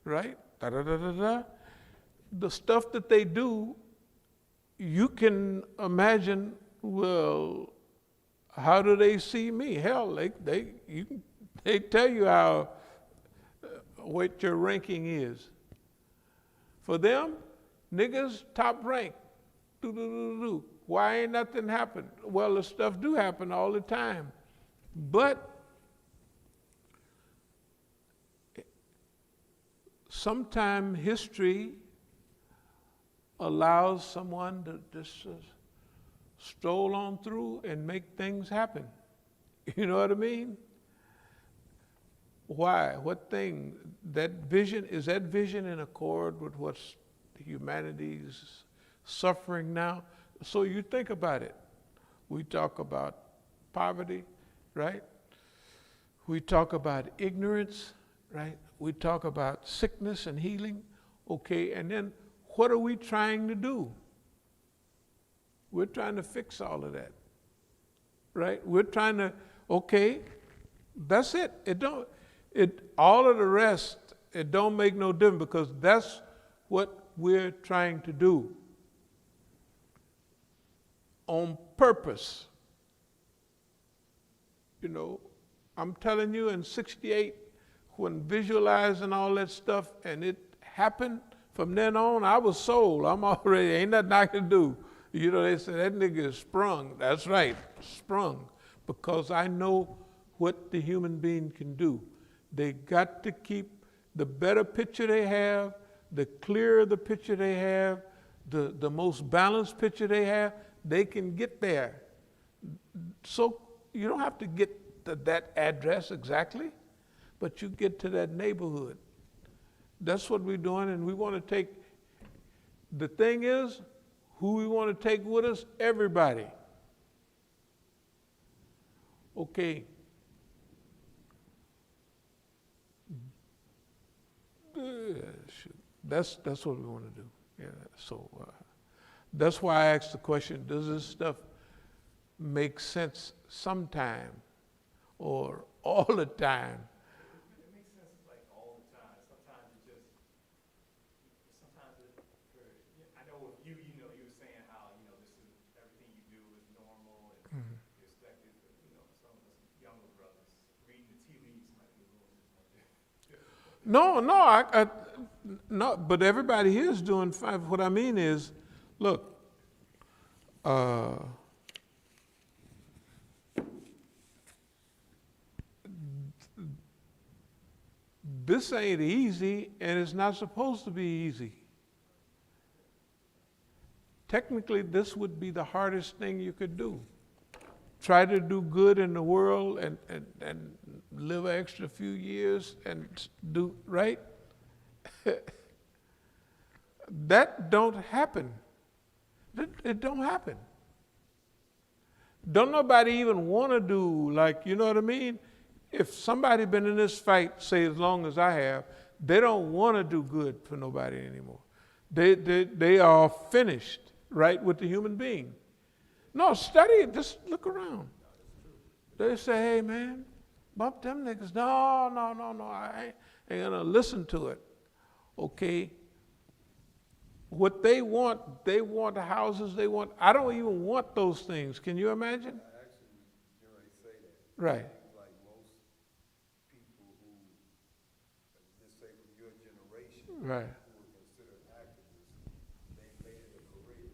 right? The stuff that they do, you can imagine, well, how do they see me? Hell, they tell you how, what your ranking is. For them, niggas top rank. Why ain't nothing happened? Well, the stuff do happen all the time. But sometimes history allows someone to just stroll on through and make things happen. You know what I mean? Why? What thing? Is that vision in accord with what's humanity's suffering now? So you think about it. We talk about poverty, right? We talk about ignorance, right? We talk about sickness and healing, okay? And then what are we trying to do? We're trying to fix all of that, right? We're trying to, okay, that's it. All of the rest, it don't make no difference because that's what we're trying to do on purpose. You know, I'm telling you, in '68, when visualizing all that stuff and it happened, from then on, I was sold. I'm already, ain't nothing I can do. You know, they say, that nigga is sprung. That's right, sprung. Because I know what the human being can do. They got to keep the better picture they have, the clearer the picture they have, the most balanced picture they have, they can get there. So you don't have to get to that address exactly, but you get to that neighborhood. That's what we're doing, and we want to take, the thing is, who we want to take with us? Everybody. Okay. That's what we want to do. Yeah. So that's why I asked the question: does this stuff make sense sometime, or all the time? It makes sense like all the time. Sometimes I know with you, you were saying how, this is, everything you do is normal and you expect it, but, some of us younger brothers, reading the tea leaves might be a little bit more difficult. No, but everybody here is doing fine. What I mean is, look, this ain't easy, and it's not supposed to be easy. Technically, this would be the hardest thing you could do. Try to do good in the world and live an extra few years and do right. That don't happen. It don't happen. Don't nobody even want to do, like, you know what I mean? If somebody been in this fight, say as long as I have, they don't want to do good for nobody anymore. They are finished, right, with the human being. No, study it. Just look around. They say, hey, man, bump them niggas. No, I ain't going to listen to it. Okay. What they want houses, I don't even want those things. Can you imagine? I actually was getting ready to say that. Right. Like most people who, let's say from your generation, Right. who are considered activists, they made it a career.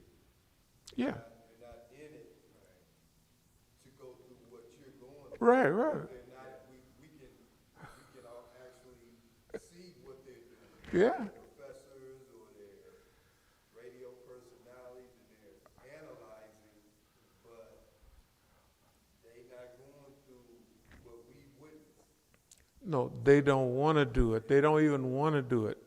Yeah. They're not in it to go through what you're going through. Right. They're not, we can all actually see what they're doing. Yeah. Professors or their radio personalities, and they're analyzing, but they're not going through what we witnessed. No, they don't want to do it. They don't even want to do it.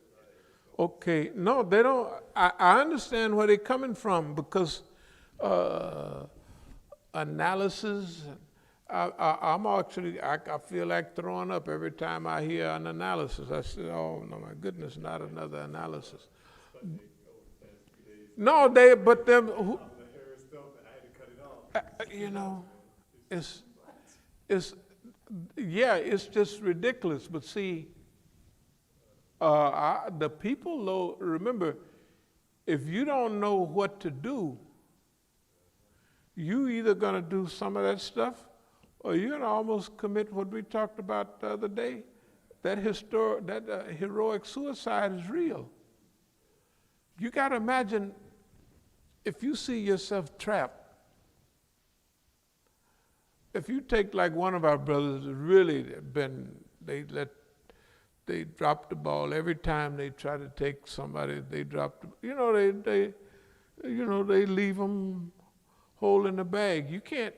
Okay. No, they don't. I understand where they're coming from because analysis, I'm actually, I feel like throwing up every time I hear an analysis. I say, oh, no, my goodness, not another analysis. No, but them, it's just ridiculous. But see, the people, remember, if you don't know what to do, you either gonna do some of that stuff, or you're gonna almost commit what we talked about the other day. That heroic suicide is real. You gotta imagine if you see yourself trapped. If you take like one of our brothers that really been, they drop the ball every time they try to take somebody. They drop the, they leave them whole in the bag. You can't,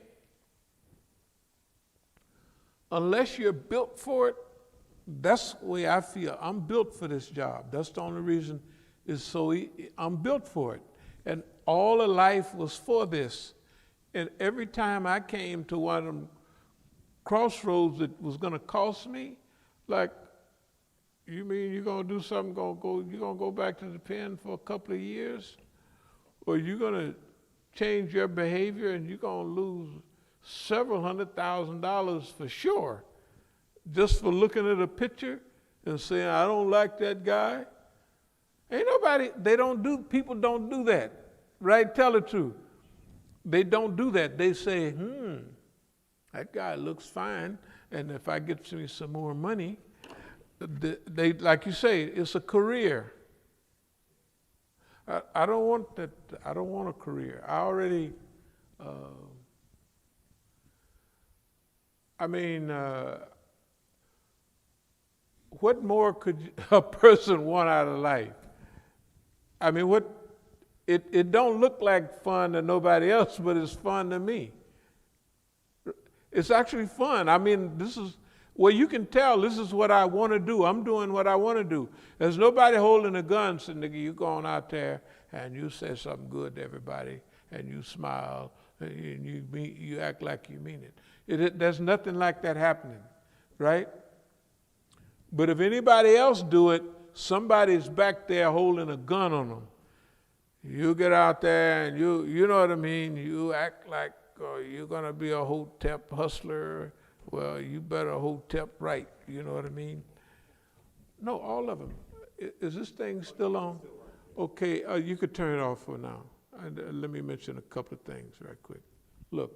unless you're built for it. That's the way I feel. I'm built for this job. That's the only reason is so I'm built for it. And all of life was for this. And every time I came to one of them crossroads that was going to cost me, like, You mean you're gonna do something, you're gonna go back to the pen for a couple of years? Or you're gonna change your behavior and you're gonna lose several $100,000 for sure, just for looking at a picture and saying, I don't like that guy? Ain't nobody, people don't do that, right? Tell the truth. They don't do that. They say, that guy looks fine, and if I get me some more money, they, like you say, it's a career. I don't want that. I don't want a career. I already, what more could a person want out of life? I mean, it don't look like fun to nobody else, but it's fun to me. It's actually fun. I mean, you can tell this is what I want to do. I'm doing what I want to do. There's nobody holding a gun, so nigga, you going out there and you say something good to everybody and you smile and you act like you mean it. There's nothing like that happening, right? But if anybody else do it, somebody's back there holding a gun on them. You get out there and you know what I mean, you act like you're gonna be a hotep hustler. Well, you better hotep right, you know what I mean? No, all of them. Is this thing still on? Okay, you could turn it off for now. Let me mention a couple of things right quick. Look,